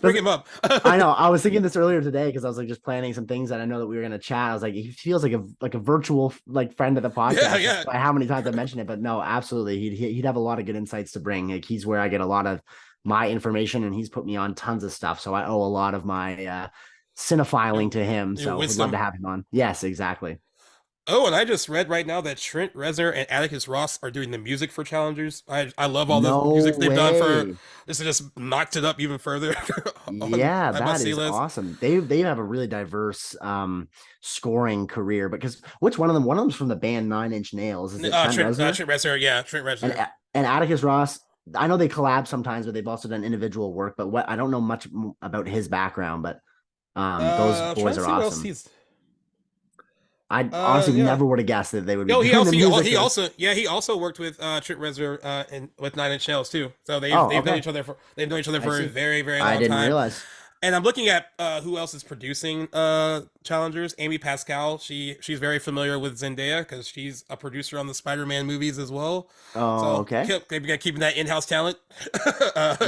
does him up. I know. I was thinking this earlier today because I was like just planning some things that I know that we were gonna chat. I was like, he feels like a virtual like friend of the Yeah, podcast yeah. just by how many times I mentioned it. But no, absolutely, he'd have a lot of good insights to bring. Like he's where I get a lot of my information, and he's put me on tons of stuff. So I owe a lot of my cinephiling to him. Your So would love to wisdom. have him on. Yes, exactly. Oh, and I just read right now that Trent Reznor and Atticus Ross are doing the music for Challengers. I love all the No music they've done for way. this. Just knocked it up even further on Yeah, my that must see is list. awesome. They have a really diverse scoring career because which one of them? One of them's from the band Nine Inch Nails. Is it Trent Reznor? Trent Reznor, yeah, Trent And Reznor. and Atticus Ross, I know they collab sometimes, but they've also done individual work. But what I don't know much about his background, but those I'm trying boys to are see what else awesome. he's. I honestly Yeah. never would have guessed that they would be No, he doing the also music he for this. also yeah he also worked with Trent Reznor and with Nine Inch Nails too. So Oh, they've known okay, each other I for a see. very very I long didn't time. realize. And I'm looking at who else is producing challengers. Amy Pascal, she's very familiar with Zendaya because she's a producer on the Spider-Man movies as well. Oh, So okay, keeping that in-house talent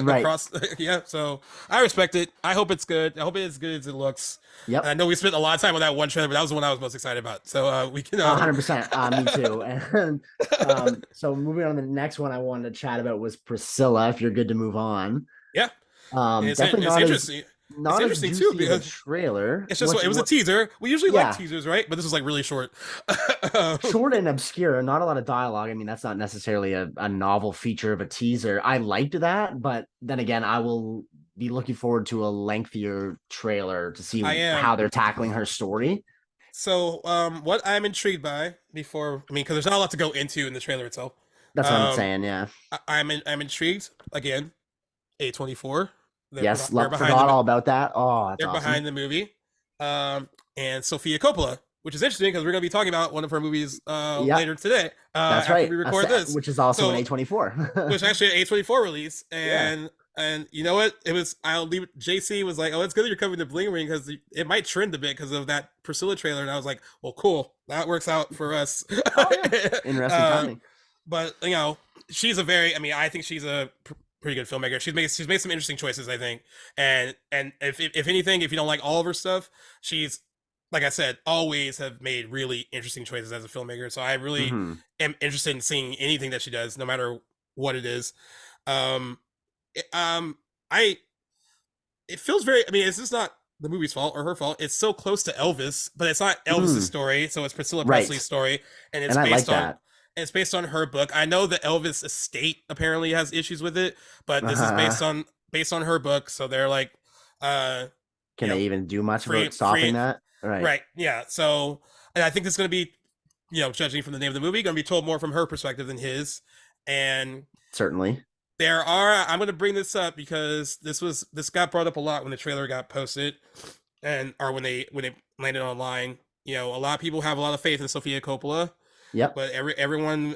right. across. Yeah, so I respect it. I hope it's good. I hope it's as good as it looks. And I Yep, know we spent a lot of time on that one trailer, but that was the one I was most excited about. So we can. 100%. Me too. And so moving on to the next one I wanted to chat about was Priscilla. If you're good to move on, Yeah, and definitely it's not as interesting. It's not as interesting too juicy of a because trailer. it's just it was a What? teaser. We usually like Yeah, teasers, right? But this was like really short. short and obscure, not a lot of dialogue. I mean, that's not necessarily a novel feature of a teaser. I liked that, but then again, I will be looking forward to a lengthier trailer to see I am. how they're tackling her story. So, what I'm intrigued by because there's not a lot to go into in the trailer itself. That's what I'm Um, saying. Yeah. I'm intrigued again. A24, Yes. they're behind Forgot the all about that. Oh, that's they're awesome. behind the movie. And Sofia Coppola, which is interesting because we're gonna be talking about one of her movies Yep. later today. That's After right. we record this, Which is also an so A24. which actually an A24 release, Yeah. and you know what? It was I'll leave it. JC was like, "Oh, it's good that you're covering the Bling Ring because it might trend a bit because of that Priscilla trailer." And I was like, "Well, cool, that works out for us." Oh yeah. Interesting uh, timing. but she's a very. I mean, I think she's a pretty good filmmaker. She's made some interesting choices, I think. And if anything, if you don't like all of her stuff, she's like I said, always have made really interesting choices as a filmmaker. So I really Hmm. am interested in seeing anything that she does, no matter what it is. Um, it, um, I it feels very. I mean, it's just not the movie's fault or her fault. It's so close to Elvis, but it's not Elvis's Mm, story. So it's Priscilla Presley's right. story, and And I like that. it's based on her book. I know the Elvis estate apparently has issues with it, but this is Uh, based on her book. So they're like, uh, can you they know, even do much free about stopping free that? Right. right, yeah. So and I think this is going to be, judging from the name of the movie, going to be told more from her perspective than his, and Certainly. I'm going to bring this up because this got brought up a lot when the trailer got posted and or when they landed online. a lot of people have a lot of faith in Sofia Coppola, Yep. but everyone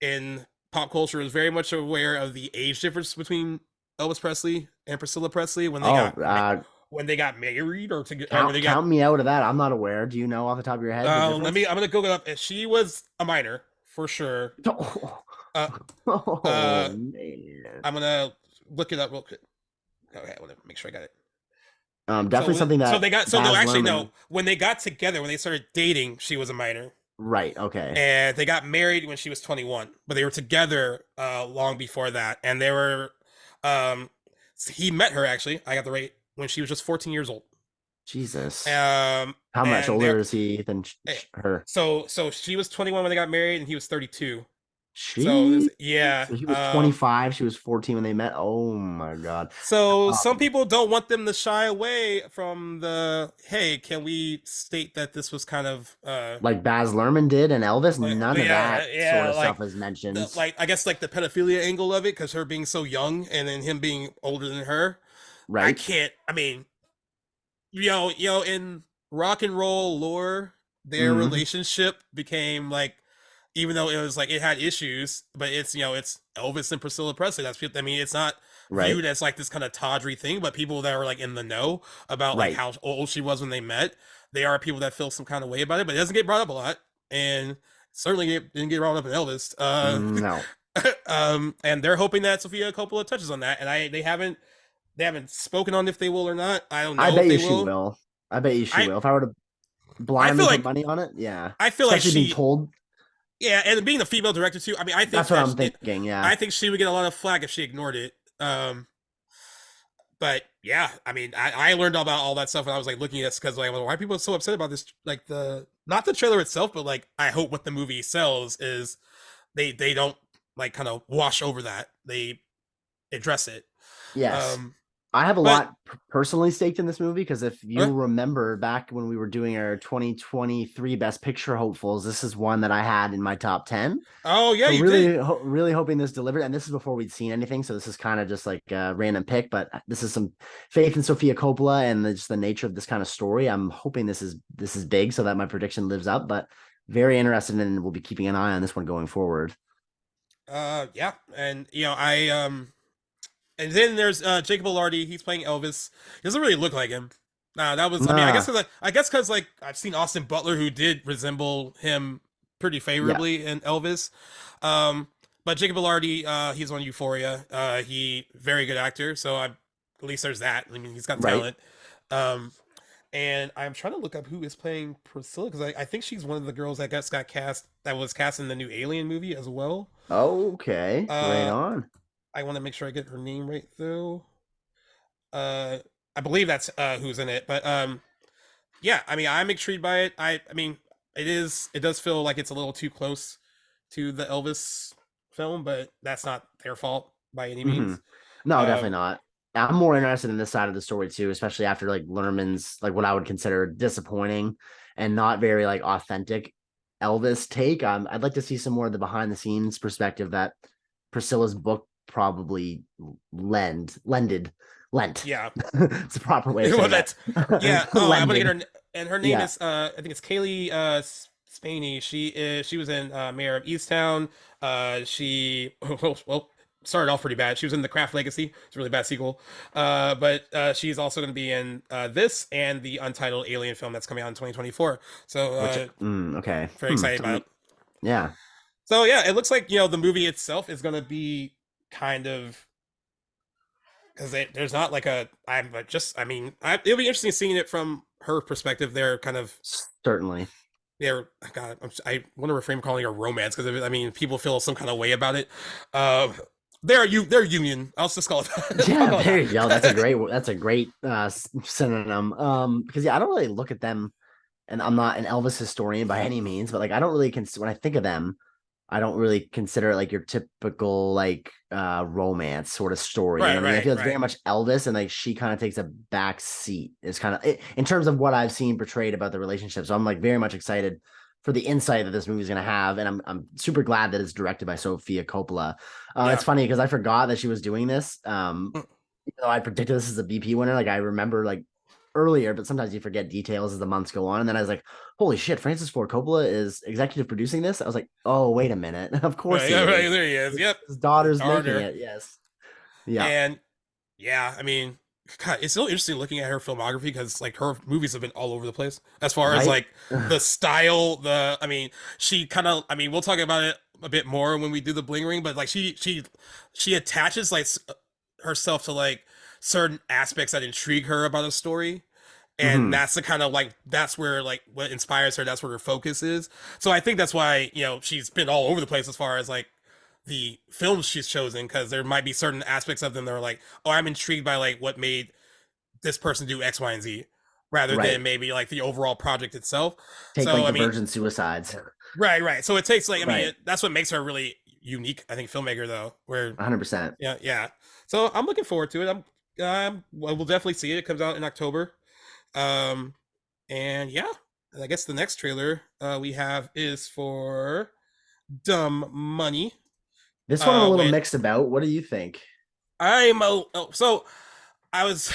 in pop culture is very much aware of the age difference between Elvis Presley and Priscilla Presley Oh, when they got married or when count they got. count me out of that. I'm not aware. Do you know off the top of your head the Let difference? me. I'm gonna go it up. She was a minor for sure. Uh, Oh, uh, man. I'm gonna look it up real quick. Okay, I want to make sure I got it. Definitely something So that they got no, Baz actually no. Luhrmann. When they got together, when they started dating, she was a minor, Right. Okay. and they got married when she was 21. But they were together long before that, and they were. Um, he met her actually. I got the rate when she was just 14 years old. Jesus. Um, How much and older they're is he than eh, her? so she was 21 when they got married, and he was 32. She. Yeah. So he was 25. She was 14 when they met. Oh my God. So some Um, people don't want them to shy away from the hey, can we state that this was kind of like Baz Luhrmann did and Elvis, none of yeah, that sort yeah, of like stuff is mentioned. I guess like the pedophilia angle of it because her being so young and then him being older than her. I Right. can't. I mean, in rock and roll lore, their Hmm. relationship became like, even though it was like it had issues, but it's Elvis and Priscilla Presley. I mean, it's not Right. viewed as like this kind of tawdry thing, but people that are like in the know about like Right. how old she was when they met, they are people that feel some kind of way about it, but it doesn't get brought up a lot, and certainly didn't get brought up in Elvis. No. And they're hoping that Sofia Coppola touches on that, and they haven't spoken on if they will or not. I don't I know if bet they you she will. will. I bet you she I will. If I were to I blindly feel put like money on it, yeah. I feel like Especially being she told. yeah, and being the female director too. I mean, That's what I'm thinking. Yeah. I think she would get a lot of flack if she ignored it. But yeah, I mean, I learned about all that stuff when I was like looking at this because like, why are people so upset about this? Like the not the trailer itself, but like I hope what the movie sells is they don't like kind of wash over that. They address it. Yes. Um, I have a but lot personally staked in this movie because if you okay. remember back when we were doing our 2023 Best Picture hopefuls, this is one that I had in my top 10. Oh yeah, So you did. really, really hoping this delivered. And this is before we'd seen anything, so this is kind of just like a random pick. But this is some faith in Sofia Coppola and just the nature of this kind of story. I'm hoping this is big, so that my prediction lives up. But very interested in, and we'll be keeping an eye on this one going forward. Yeah, and and then there's Jacob Elordi. He's playing Elvis. He doesn't really look like him. That was. I mean, Nah, I guess because like I've seen Austin Butler, who did resemble him pretty yeah, favorably in Elvis. Um, but Jacob Elordi, he's on Euphoria. He very good actor. So at least there's that. I mean, he's got right. talent. Um, and I'm trying to look up who is playing Priscilla because I think she's one of the girls that got cast that was cast in the new Alien movie as well. Okay, right Uh, on. I want to make sure I get her name right though. Uh, I believe that's who's in it, but yeah. I mean, I'm intrigued by it. I mean, it does feel like it's a little too close to the Elvis film, but that's not their fault by any Hmm. means. No, definitely Um, not. I'm more interested in this side of the story too, especially after like Lerman's like what I would consider disappointing and not very like authentic Elvis take. I'd like to see some more of the behind the scenes perspective that Priscilla's book probably lended lent. yeah. It's the proper way of Well, saying that. that's yeah. Oh, I'm gonna get Lended. her, and her name Yeah. is I think it's Kaylee Spaney. She was in Mayor of Easttown. She well started off pretty bad. She was in The Craft Legacy. It's a really bad sequel. But she's also gonna be in this and the untitled Alien film that's coming out in 2024. So Which okay. very excited So, about it. yeah. So yeah, it looks like the movie itself is gonna be kind of because there's not like a I'm just I mean it'll be interesting seeing it from her perspective. They're kind of Certainly. God I want to refrain from calling it a romance because I mean people feel some kind of way about it. Uh, they're union. I'll just call it I'll Yeah, call it there you go. That's a that. great synonym. Because yeah, I don't really look at them, and I'm not an Elvis historian by any means, but like I don't really when I think of them, I don't really consider it like your typical like romance sort of story. You know Right, what I mean? I feel right, it's very right. much Elvis, and like she kind of takes a back seat. Is kind of in terms of what I've seen portrayed about the relationship. So I'm like very much excited for the insight that this movie is going to have, and I'm super glad that it's directed by Sofia Coppola. It's Yeah. funny because I forgot that she was doing this. Mm. Even though I predicted this as a BP winner, like I remember like earlier, but sometimes you forget details as the months go on. And then I was like, holy shit, Francis Ford Coppola is executive producing this. I was like, oh, wait a minute. Of course Right, he yeah, right, is. there he is. Yep, His the daughter's making daughter. it. Yes. Yeah. And yeah, I mean, God, it's so interesting looking at her filmography because like her movies have been all over the place as far as Right. like the style. I mean, she kind of. I mean, we'll talk about it a bit more when we do the Bling Ring, but like she attaches like herself to like certain aspects that intrigue her about a story. And hmm that's the kind of like that's where like what inspires her. That's where her focus is. So I think that's why she's been all over the place as far as like the films she's chosen because there might be certain aspects of them that are like, oh, I'm intrigued by like what made this person do X, Y, and Z, rather Right. than maybe like the overall project itself. Take So like I the mean, Virgin Suicides. right, right. So it takes like I mean Right. that's what makes her really unique. I think filmmaker though, where 100%. yeah, yeah. So I'm looking forward to it. We'll definitely see it. It comes out in October. Um, and yeah, I guess the next trailer we have is for Dumb Money. This one I'm a little When mixed about. What do you think? so I was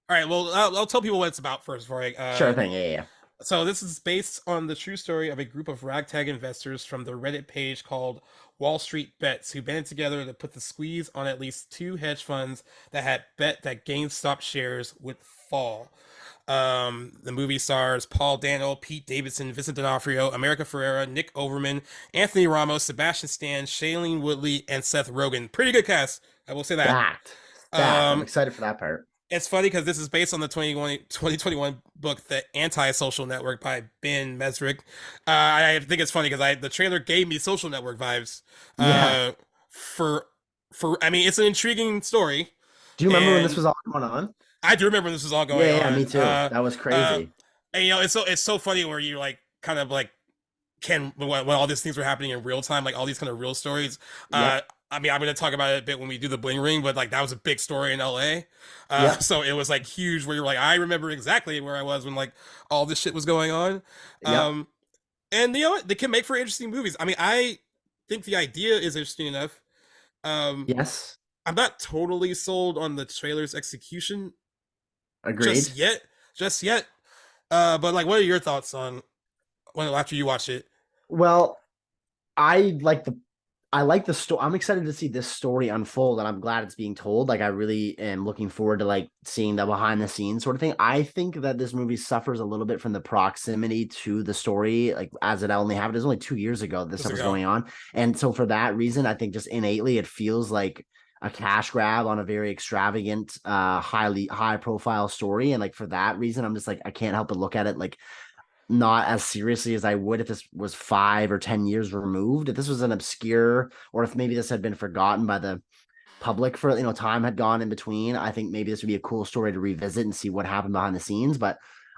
all right. Well, I'll tell people what it's about first before I. Sure thing. Yeah. Yeah. So this is based on the true story of a group of ragtag investors from the Reddit page called Wall Street Bets, who banded together to put the squeeze on at least two hedge funds that had bet that GameStop shares would fall. The movie stars Paul Dano, Pete Davidson, Vincent D'Onofrio, America Ferrera, Nick Overman, Anthony Ramos, Sebastian Stan, Shailene Woodley, and Seth Rogen. Pretty good cast, I will say that. Stacked. Stacked. I'm Um, excited for that part. it's funny because this is based on the 2021 book, The Anti-Social Network by Ben Mesrick. I think it's funny because the trailer gave me social network vibes. Yeah. Uh, for I mean, it's an intriguing story, Do you remember when this and was all going on? I do remember this was all going Yeah. Yeah. Me on. too. That was Uh, crazy. and it's so funny where you like kind of like can when all these things were happening in real time, like all these kind of real stories. Uh, Yep. I mean, I'm gonna talk about it a bit when we do the Bling Ring, but like that was a big story in LA. Yep. So it was like huge where you're like, I remember exactly where I was when like all this shit was going on. Yep. Um, and you know what? They can make for interesting movies. I mean, I think the idea is interesting enough. Um, Yes. I'm not totally sold on the trailer's execution Agreed. just yet, just yet. But like, what are your thoughts on when after you watch it? Well, I like the I like the story. I'm excited to see this story unfold, and I'm glad it's being told. Like, I really am looking forward to like seeing the behind the scenes sort of thing. I think that this movie suffers a little bit from the proximity to the story, like as it only happened. It was only 2 years ago this Just stuff was ago. going on, and so for that reason, I think just innately it feels like a cash grab on a very extravagant, high profile story, and like for that reason, I'm just like I can't help but look at it like not as seriously as I would if this was 5 or 10 years removed. If this was an obscure, or if maybe this had been forgotten by the public for time had gone in between, I think maybe this would be a cool story to revisit and see what happened behind the scenes. But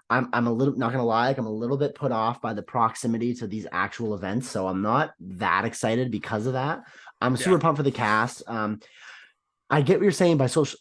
I'm a little not gonna lie, like I'm a little bit put off by the proximity to these actual events, so I'm not that excited because of that. I'm Yeah. super pumped for the cast. I get what you're saying by social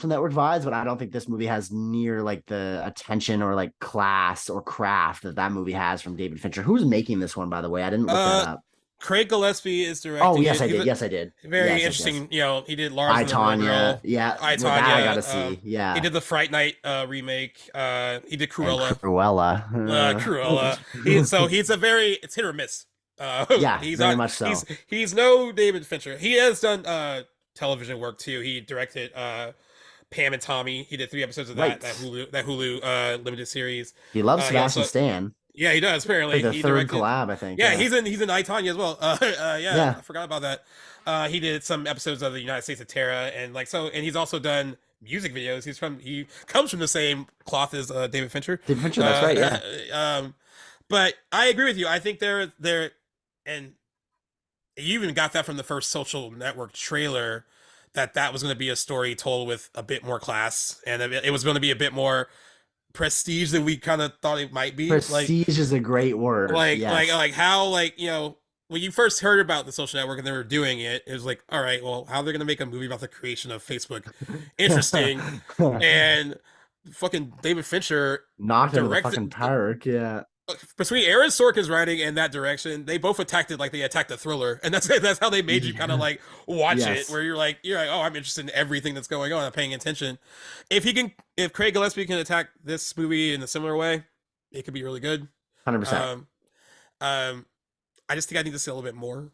network vibes, but I don't think this movie has near like the attention or like class or craft that movie has from David Fincher. Who's making this one, by the way? I didn't look that Uh, up. Craig Gillespie is Oh, directing yes, it. I He's did. a Yes, I did. very Yes, yes, yes. interesting. He did Lars I and the Real Tanya. Girl, Yeah, I well, that I gotta Tanya. see. He Yeah, did the Fright Night remake. He did and Cruella. Cruella. Cruella. He's a very it's hit or miss. Yeah, He's very not much so. he's no David Fincher. He has done television work too. He directed Pam and Tommy. He did 3 episodes of Right. that Hulu limited series. He loves He Sebastian also Stan. yeah he does Like apparently the he third directed collab, I think. yeah Yeah, he's in I, Tonya as well. Yeah, yeah, I forgot about that. He did some episodes of the United States of Terra and like so and he's also done music videos. He comes from the same cloth as David Fincher. David Fincher. That's right. Uh, Yeah, um, but I agree with you. I think they're and you even got that from the first Social Network trailer that was going to be a story told with a bit more class and it was going to be a bit more prestige than we kind of thought it might be. prestige is a great word. Yes. Like how like when you first heard about the Social Network and they were doing it, it was like, all right, well, how they're going to make a movie about the creation of Facebook interesting and fucking David Fincher Knocked into the directed fucking park. Yeah. between Aaron Sorkin's writing and that direction, they both attacked it like they attacked a thriller, and that's how they made you kind of like watch it, Yes, where you're like, oh, I'm interested in everything that's going on, I'm paying attention. If Craig Gillespie can attack this movie in a similar way, it could be really good. 100%. Um, um, I just think I need to see a little bit more,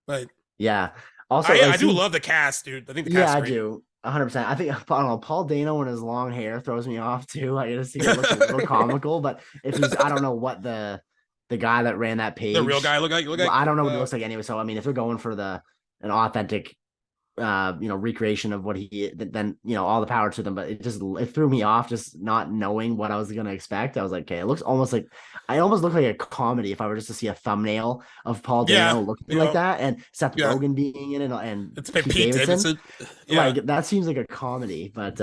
but Yeah. Also, like, I do love the cast, dude. I think the yeah, cast is I great. do. 100%. I think I don't know. Paul Dano and his long hair throws me off too. I just think it looks a little comical. But if he's, I don't know what the guy that ran that The real page. guy look Well, like. I don't know what he looks like anyway. So I mean, if they're going for the an authentic recreation of what he, then all the power to them. But it threw me off just not knowing what I was gonna expect. I was like, okay, it looks almost like I almost look like a comedy if I were just to see a thumbnail of Paul Yeah, Dano looking like that and Seth yeah. Rogen being in it and It's been Pete Pete Davidson. Davidson. Yeah, Like that seems like a comedy, but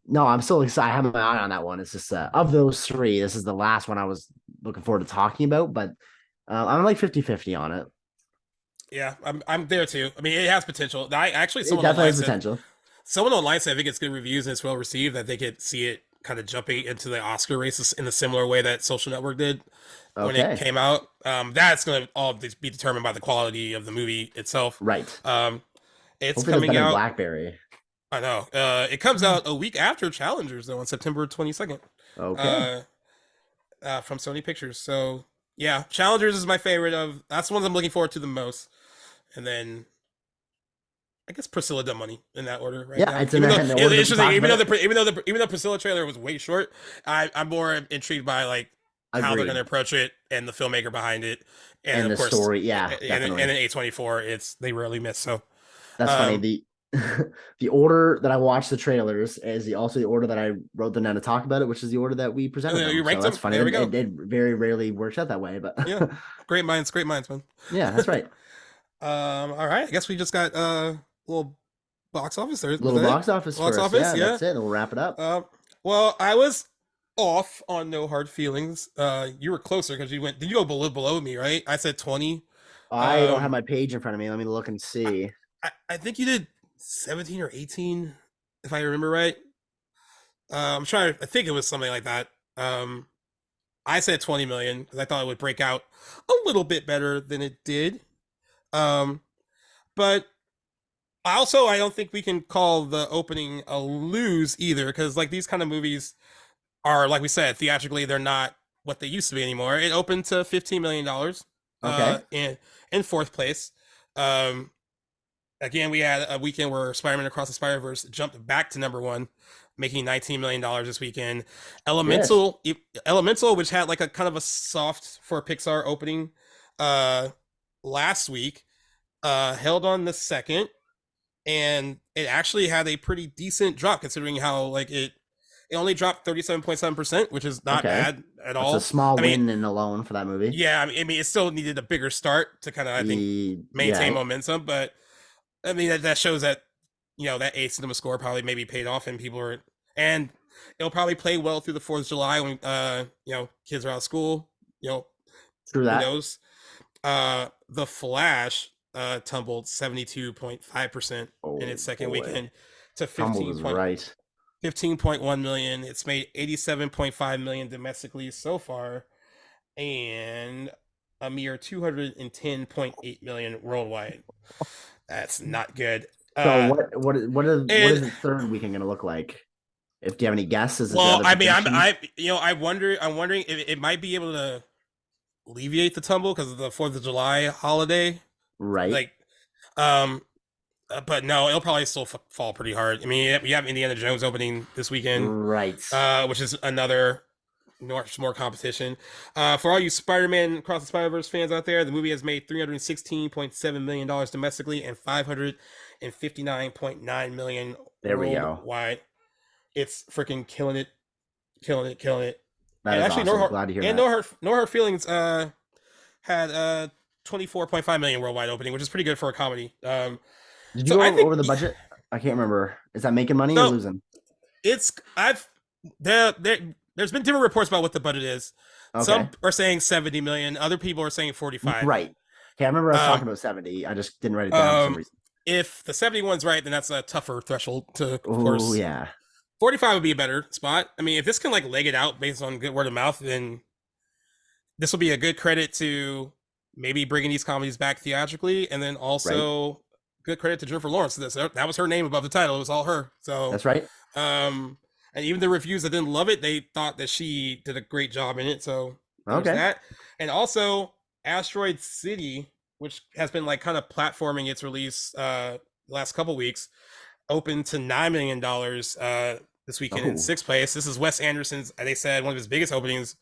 no, I'm still excited. I have my eye on that one. It's just of those three, this is the last one I was looking forward to talking about, but I'm like 50-50 on it. yeah. I'm there too. I mean, it has potential. I actually It someone definitely online has said potential. I think it's good reviews and it's well received. That they could see it kind of jumping into the Oscar races in a similar way that Social Network did when it Okay. came out. That's going to all be determined by the quality of the movie itself. Right. Um, it's Hopefully it does coming better than out. Blackberry. I know. It comes out a week after Challengers, though, on September 22nd. Okay. Uh, from Sony Pictures. So yeah, Challengers is my favorite of. That's the ones I'm looking forward to the most. And then I guess Priscilla done money in that order right Yeah, now. it's in Even though the it's order that we interesting, talked about it. even though Priscilla trailer was way short, I'm more intrigued by like how they're going Agreed. to approach it and the filmmaker behind it, and And of the course, story, yeah, and definitely. in A24, it's they rarely miss. So, That's funny. um, The order that I watched the trailers is also the order that I wrote them down to talk about it, which is the order that we presented you them. So ranked that's them. funny. There we It, go. it very rarely works out that way, but Yeah, great minds, man. yeah, that's right. All right, I guess we just got little box office. There was Little that it? box office Box for us. office, Yeah, yeah. that's it. And we'll wrap it up. Well, I was off on No Hard Feelings. You were closer because you went. Did you go below me? Right? I said 20. I don't have Um, my page in front of me. Let me look and I, see. I think you did 17 or 18, if I remember right. I'm trying. I think it was something like that. Um, I said 20 million because I thought it would break out a little bit better than it did. Um, but I don't think we can call the opening a lose either because like these kind of movies are like we said theatrically they're not what they used to be anymore. It opened to $15 million Okay. in fourth place. Um, again, we had a weekend where Spider-Man Across the Spider-Verse jumped back to number one, making $19 million this weekend. Yes. Elemental, which had like a kind of a soft for Pixar opening uh last week, held on the second, and it actually had a pretty decent drop considering how like it only dropped 37.7%, which is not Okay. bad at That's a all. small I mean, win in alone for that movie. yeah, I mean, it still needed a bigger start to kind of, I think, maintain Yeah. momentum. But I mean, that shows that that A cinema score probably maybe paid off, and people are, and it'll probably play well through the 4th of July when kids are out of school. You know, True who that. knows? The Flash tumbled 72.5% in Oh its second boy. weekend to Tumbled is right. 15.1 million. It's made 87.5 million domestically so far, and a mere 210.8 million worldwide. That's not good. So Uh, what and is the third weekend going to look like? If do you have any guesses? Is there well, other I mean, predictions? I'm wondering if it might be able to alleviate the tumble because of the 4th of July holiday. Right. Like, um, but no, it'll probably still fall pretty hard. I mean, we have Indiana Jones opening this weekend, Right. which is another more competition. For all you Spider-Man Across the Spider-Verse fans out there, the movie has made $316.7 million domestically and $559.9 million There we go. worldwide. It's freaking killing it, killing it, killing it. That And is actually, awesome. Glad to hear that. No Hard Feelings had 24.5 million worldwide opening, which is pretty good for a comedy. Did you So I go think over the budget? I can't remember. Is that making money or so. losing? It's I've there's been different reports about what the budget is. Some Okay. are saying 70 million, other people are saying 45. Right. Okay. I remember us talking Um about 70. I just didn't write it down for some um reason. if the 71's right, then that's a tougher threshold to, of Oh course. yeah. 45 would be a better spot. I mean, if this can like leg it out based on good word of mouth, then this will be a good credit to maybe bringing these comedies back theatrically, and then Right. also good credit to Jennifer Lawrence. That was her name above the title. It was all her. So, That's right. um, and even the reviews that didn't love it, they thought that she did a great job in it. So there's Okay. that, and also Asteroid City, which has been like kind of platforming its release the last couple weeks, opened to $9 million this weekend in Oh, sixth place. This is Wes Anderson's, they said, one of his biggest openings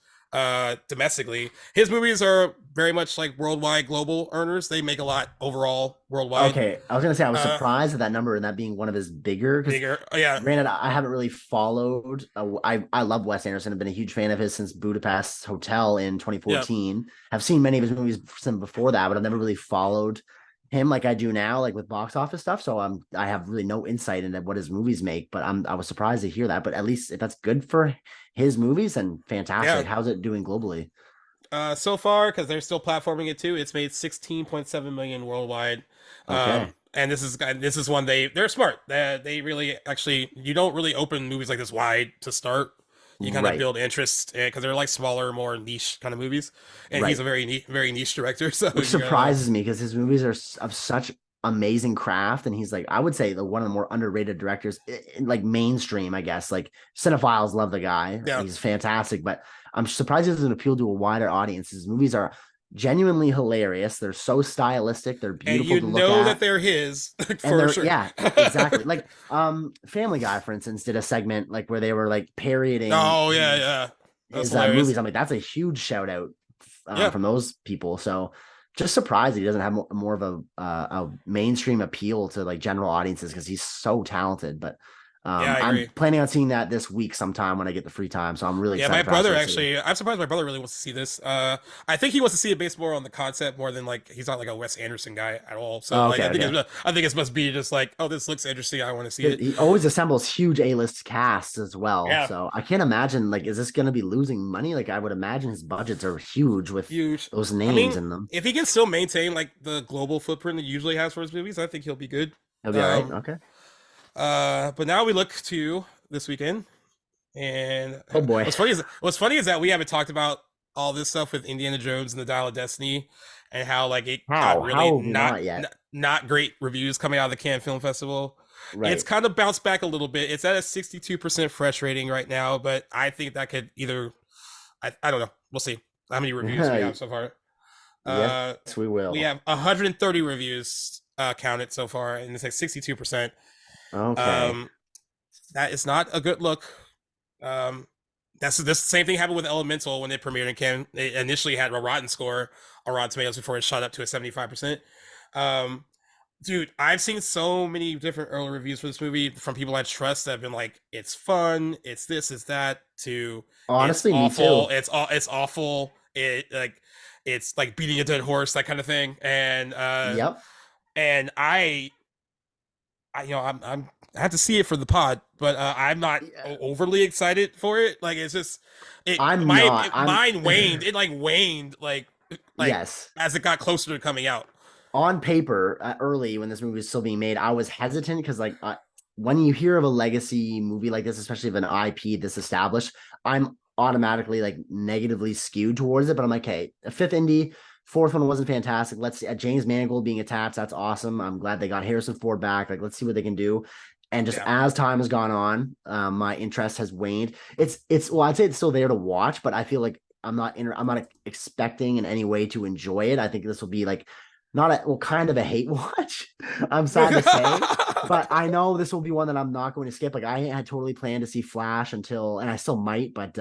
domestically. His movies are very much like worldwide global earners. They make a lot overall worldwide. okay. I was gonna say I was Uh surprised at that number and that being one of his bigger because Bigger. Oh, yeah. granted I haven't really followed. I love Wes Anderson. I've been a huge fan of his since Budapest Hotel in Yeah. 2014. I've seen many of his movies since before that, but I've never really followed him like I do now, like with box office stuff. So I have really no insight into what his movies make. But I was surprised to hear that. But at least if that's good for his movies, and Yeah. fantastic. How's it doing globally? So far, because they're still platforming it too, it's made 16.7 million worldwide. Okay. And this is one they're smart. They really actually, you don't really open movies like this wide to start. You kind of Right. build interest because they're like smaller, more niche kind of movies. And he's Right. a very niche director, so Which you gotta, surprises me because his movies are of such amazing craft, and he's like I would say the one of the more underrated directors in like mainstream, I guess. Like cinephiles love the guy; yeah. he's fantastic. But I'm surprised he doesn't appeal to a wider audience. His movies are genuinely hilarious. They're so stylistic. They're And beautiful you to look know that at, they're his and for they're sure. yeah, exactly. Like Family Guy, for instance, did a segment like where they were like parodying Oh yeah, his yeah, that's his hilarious. movies. I'm like, that's a huge shout out Yeah, from those people. So just surprised he doesn't have more of a mainstream appeal to like general audiences because he's so talented. But yeah, I I'm agree. planning on seeing that this week sometime when I get the free time. So I'm really Yeah, excited my for brother Asteroid City. actually. I'm surprised my brother really wants to see this. I think he wants to see it based more on the concept more than like he's not like a Wes Anderson guy at all. So Oh, like okay, okay. I think it must be just like, oh, this looks interesting. I want to see it. He always assembles huge A-list casts as well. Yeah, So I can't imagine like is this going to be losing money? Like I would imagine his budgets are huge with huge. those I names mean, in them. if he can still maintain like the global footprint he usually has for his movies, I think he'll be good. He'll be all right. Um, Okay. but now we look to this weekend. And Oh boy. what's funny is that we haven't talked about all this stuff with Indiana Jones and the Dial of Destiny, and how like it got really How have we not yet? not great reviews coming out of the Cannes Film Festival. It's Right. kind of bounced back a little bit. It's at a 62% fresh rating right now, but I think that could either I don't know. We'll see how many reviews we have so far. Yes, Uh, we we will. have 130 reviews counted so far, and it's like 62%. Okay. Um, that is not a good look. Um, that's this same thing happened with Elemental when it premiered in Cannes. It initially had a rotten score on Rotten Tomatoes before it shot up to a 75%. Um, dude, I've seen so many different early reviews for this movie from people I trust that have been like, it's fun, it's this, it's that, to it's Honestly, me awful, too. it's awful, it's like beating a dead horse, that kind of thing. Yep. And I you know I have to see it for the pod, but I'm not Yeah. overly excited for it. Like it's just I'm not. I'm mine waned. It like waned like yes. as it got closer to coming out. On paper, early when this movie was still being made, I was hesitant because like when you hear of a legacy movie like this, especially of an IP this established, I'm automatically like negatively skewed towards it. But I'm like, hey, a fifth indie, fourth one wasn't fantastic. Let's see, James Mangold being attached. That's awesome. I'm glad they got Harrison Ford back. Like, let's see what they can do. And just Yeah, as time has gone on, my interest has waned. It's well, I'd say it's still there to watch, but I feel like I'm not expecting in any way to enjoy it. I think this will be like not a well, kind of a hate watch. I'm sad to say, but I know this will be one that I'm not going to skip. Like I had totally planned to see Flash until, and I still might, but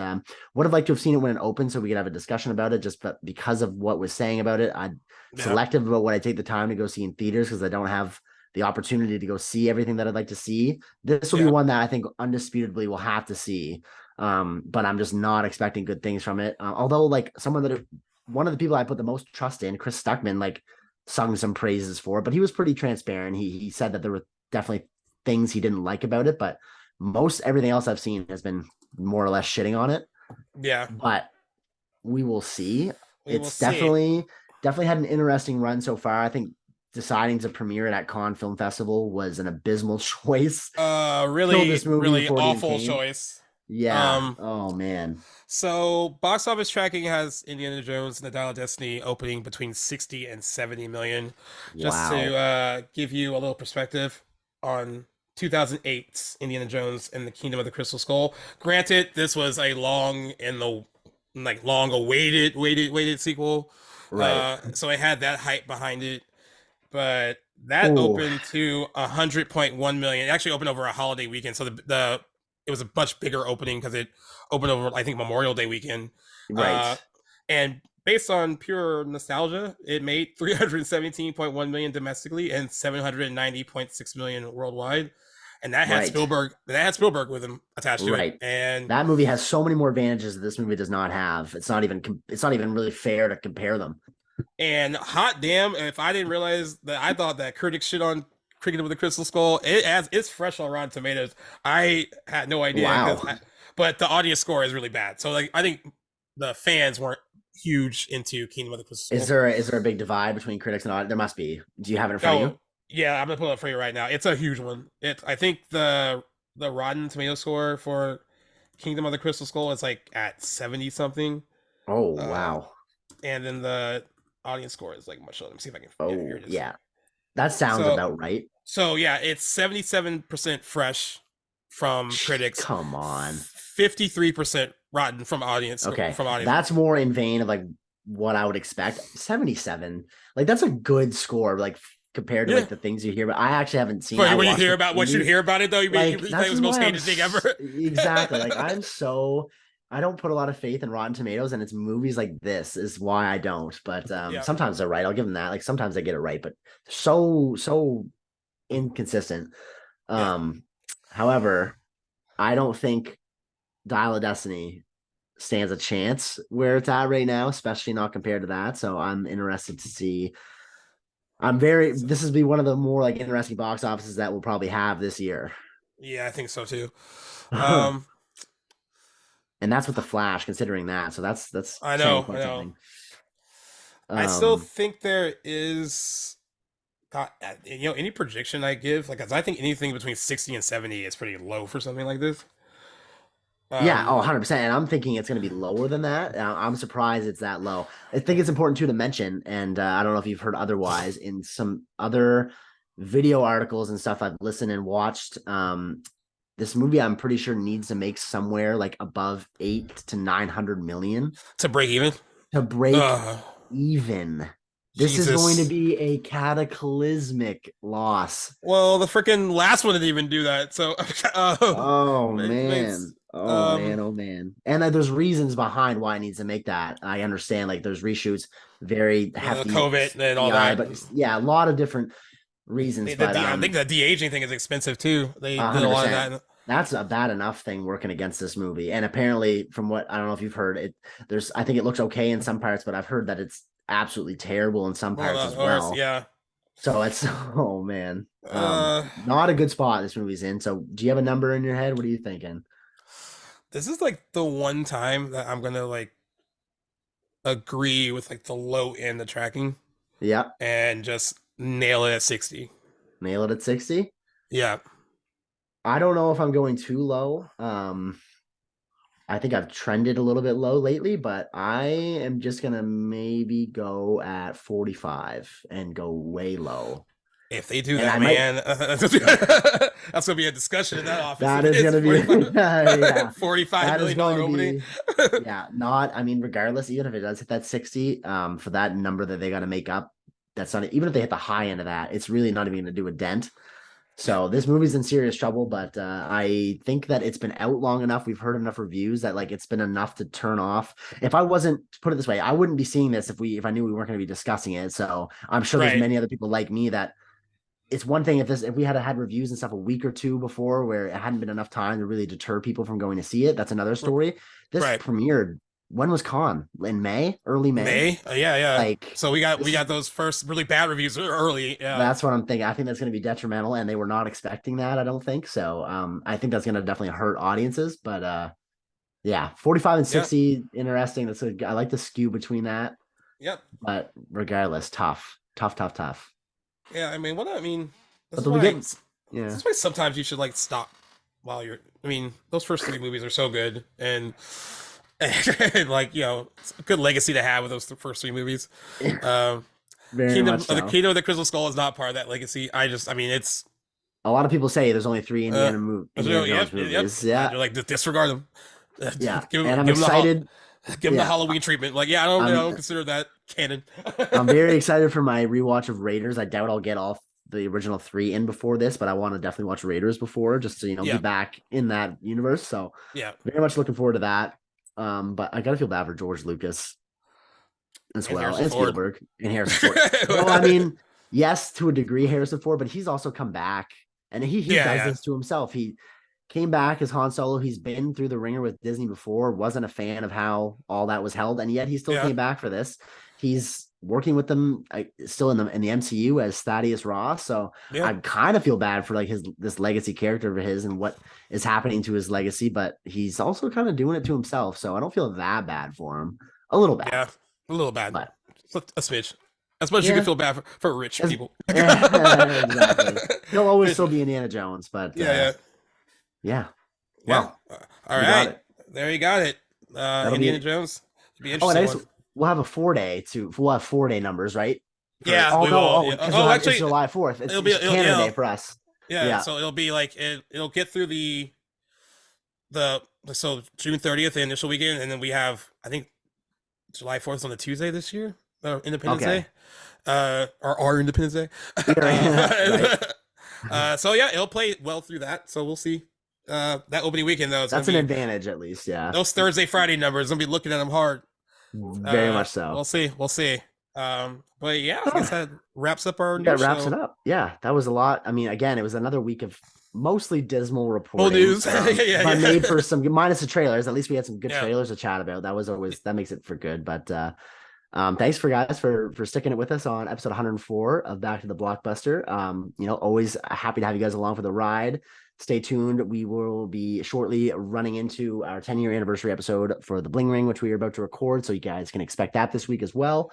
would have liked to have seen it when it opened so we could have a discussion about it. Just but because of what was saying about it, I'm yeah, selective about what I take the time to go see in theaters because I don't have the opportunity to go see everything that I'd like to see. This will be yeah. one that I think undisputably will have to see. But I'm just not expecting good things from it. Although, like someone that one of the people I put the most trust in, Chris Stuckman, like sung some praises for it, but he was pretty transparent. He said that there were definitely things he didn't like about it, but most everything else I've seen has been more or less shitting on it. Yeah. But we will see. We will It's see. definitely had an interesting run so far. I think deciding to premiere it at Cannes Film Festival was an abysmal choice. Killed Really, this movie really before it even awful came. choice. Yeah. Um, Oh man. so box office tracking has Indiana Jones and the Dial of Destiny opening between 60 and 70 million. Just to Wow. give you a little perspective on 2008's Indiana Jones and the Kingdom of the Crystal Skull. Granted, this was a long awaited waited sequel. Right. So it had that hype behind it, but that Oh, opened to 100.1 million. It actually opened over a holiday weekend, so the it was a much bigger opening because it opened over, I think, Memorial Day weekend. Uh, right. and based on pure nostalgia, it made 317.1 million domestically and 790.6 million worldwide. And that had Right. Spielberg. That had Spielberg with him attached to it. Right. And That movie has so many more advantages that this movie does not have. It's not even really fair to compare them. hot damn, if I didn't realize that, I thought that critics shit on Cricket with the Crystal Skull. It's fresh on Rotten Tomatoes. I had no idea Wow. but the audience score is really bad. So like I think the fans weren't huge into Kingdom of the Crystal Skull. Is there a big divide between critics and audience? There must be. Do you have it in front of you? Oh yeah, I'm gonna pull it up for you right now. It's a huge one. I think the Rotten Tomato score for Kingdom of the Crystal Skull is like at 70 something. Oh, Uh, wow. and then the audience score is like much lower. Let me see if I can. Yeah, here Oh, it is. yeah. That sounds So about right. So yeah, it's 77% fresh from critics, Come on. 53% rotten Okay. from audience. That's more in vein of like what I would expect. 77. Like that's a good score, like compared to Yeah. like the things you hear. But I actually haven't seen. But I when you watched hear the about what you movie. hear about it though, Like you thought that's it was the most why hated thing ever. exactly like I don't put a lot of faith in Rotten Tomatoes, and it's movies like this is why I don't. But Yeah. sometimes they're right. I'll give them that. Like sometimes they get it right, but so inconsistent. Yeah. However, I don't think Dial of Destiny stands a chance where it's at right now, especially not compared to that. So I'm interested to see. This is be one of the more like interesting box offices that we'll probably have this year. Yeah, I think so too. And Um, that's with the Flash, considering that. So that's saying I quite know. something. I still Um, think there is any projection I give, like, 'cause I think anything between 60 and 70 is pretty low for something like this. yeah, oh, Um, 100%. And I'm thinking it's going to be lower than that. I'm surprised it's that low. I think it's important too to mention, and I don't know if you've heard otherwise, in some other video articles and stuff I've listened and watched. This movie, I'm pretty sure, needs to make somewhere like above 8 to 900 million to break even. to break Uh, even. This is going to Jesus. be a cataclysmic loss. Well, the freaking last one didn't even do that. So, Oh makes man. Oh man. Oh man. And there's reasons behind why it needs to make that. I understand like there's reshoots, very hefty COVID and all CGI, that. but yeah, a lot of different reasons. But I think the de aging thing is expensive too. They did a lot of 100%. that. That's a bad enough thing working against this movie. And apparently, from what I don't know if you've heard, I think it looks okay in some parts, but I've heard that it's absolutely terrible in some Well, parts as or well. yeah. So it's oh man. Uh, Not a good spot this movie's in. So do you have a number in your head? What are you thinking? this is like the one time that I'm gonna like agree with like the low end of tracking Yeah. and just nail it at 60. Nail it at 60. Yeah. I don't know if I'm going too low. I think I've trended a little bit low lately, but I am just gonna maybe go at 45 and go way low. If they do And that, I might man, that's gonna be a discussion in that office. that If is it's gonna be 45, yeah. $45 That is million going to opening. be yeah, not I mean, regardless, even if it does hit that 60, for that number that they gotta make up, that's not even if they hit the high end of that, it's really not even gonna do a dent. Yeah. So this movie's in serious trouble, but I think that it's been out long enough. We've heard enough reviews that like it's been enough to turn off. If I wasn't put it this way, I wouldn't be seeing this if I knew we weren't going to be discussing it. So I'm sure there's Right. many other people like me that it's one thing if we had reviews and stuff a week or two before where it hadn't been enough time to really deter people from going to see it. That's another story. This Right. premiered. When was Con? In May? Early May? May? Yeah, yeah. Like So we got those first really bad reviews early. Yeah. that's what I'm thinking. I think that's going to be detrimental, and they were not expecting that. I don't think so. I think that's going to definitely hurt audiences. But yeah, 45 and Yeah. 60, interesting. I like the skew between that. Yep. But regardless, tough. Yeah, I mean, But this the is why yeah, sometimes you should like stop while you're. I mean, those first three movies are so good, and like it's a good legacy to have with those first three movies. Um, Very much The so. Kingdom of the Crystal Skull is not part of that legacy. I mean, it's A lot of people say there's only three uh, Indiana Jones yep. movies. Yeah, They're like disregard them. yeah, give and him, I'm give him the excited. give him the Yeah, Halloween treatment. Like, yeah, I I'm don't consider that canon. I'm very excited for my rewatch of Raiders. I doubt I'll get all the original three in before this, but I want to definitely watch Raiders before just to be Yeah, back in that universe. So yeah, very much looking forward to that. But I gotta feel bad for George Lucas as and well, Harrison and Ford. Spielberg and Harrison Ford. Well, I mean, yes, to a degree, Harrison Ford, but he's also come back, and he Yeah, does yeah, this to himself. He came back as Han Solo. He's been through the ringer with Disney before, wasn't a fan of how all that was held, and yet he still yeah, came back for this. He's working with them still in the MCU as Thaddeus Ross. So yeah, I kind of feel bad for like this legacy character of his and what is happening to his legacy, but he's also kind of doing it to himself. So I don't feel that bad for him. A little bad, yeah. A little bad, but a smidge. As much as you can yeah, feel bad for rich as, people. exactly. He'll always still be Indiana Jones, but Yeah, yeah, yeah. yeah. Well, All we got right, it. there you got it. That'll Indiana be Jones. It'll be an Oh, and interesting I guess one. we'll have a 4 day too. We'll have 4 day numbers, right? For Yeah, we no, will. Yeah. because Oh, it's actually, July 4th. It's, it'll be it's Canada Day for us. yeah. Yeah. So it'll be like it'll get through the so June 30th, the initial weekend, and then we have I think July 4th on the Tuesday this year, Independence Okay. Day, or our Independence Day. Right. So yeah, it'll play well through that. So we'll see. That opening weekend though, it's gonna That's an be advantage, at least. Yeah. those Thursday Friday numbers. Gonna be looking at them hard. Very much so. We'll see. We'll see. But yeah, I guess that wraps up our That news wraps it show. up. Yeah, that was a lot. I mean, again, it was another week of mostly dismal Full reporting. news. Yeah, But yeah, made for some minus the trailers. At least we had some good yeah. trailers to chat about. That was always that makes it for good. But thanks for guys for sticking it with us on episode 104 of Back to the Blockbuster. Always happy to have you guys along for the ride. Stay tuned. We will be shortly running into our 10-year anniversary episode for the Bling Ring, which we are about to record. So you guys can expect that this week as well.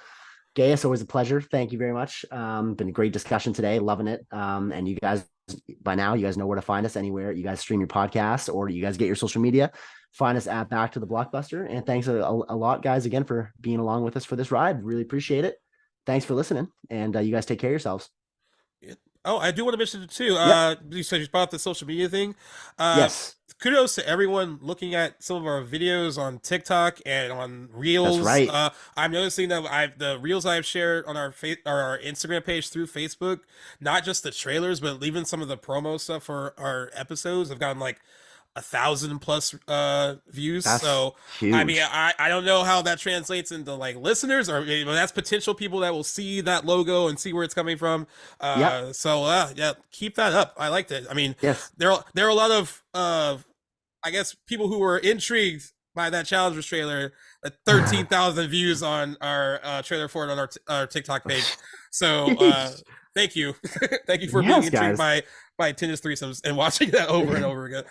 Gaius, always a pleasure. Thank you very much. Been a great discussion today. Loving it. And you guys, by now, you guys know where to find us anywhere. You guys stream your podcast or you guys get your social media. Find us at Back to the Blockbuster. And thanks a lot, guys, again, for being along with us for this ride. Really appreciate it. Thanks for listening. And you guys take care of yourselves. Oh, I do want to mention it too. Yep. You said you brought up the social media thing. Yes. Kudos to everyone looking at some of our videos on TikTok and on Reels. That's right. I'm noticing that the Reels I've shared on our our Instagram page through Facebook, not just the trailers, but even some of the promo stuff for our episodes have gotten like 1,000 plus views. That's so huge. I mean, I don't know how that translates into like listeners, or that's potential people that will see that logo and see where it's coming from. Yep. So yeah, keep that up. I liked it. I mean, Yes. there are a lot of I guess people who were intrigued by that Challengers trailer. 13,000 views on our trailer for it on our TikTok page. So thank you, thank you for being intrigued by Tinder's threesomes and watching that over and over again.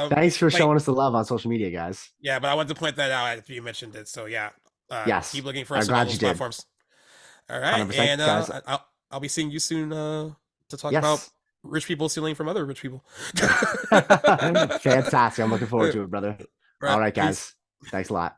Thanks for showing us the love on social media, guys. Yeah, but I wanted to point that out after you mentioned it. So yeah, Yes. keep looking for us on all those platforms. All right, and guys. I'll be seeing you soon to talk about rich people stealing from other rich people. Fantastic. I'm looking forward to it, brother. All right, guys. Thanks a lot.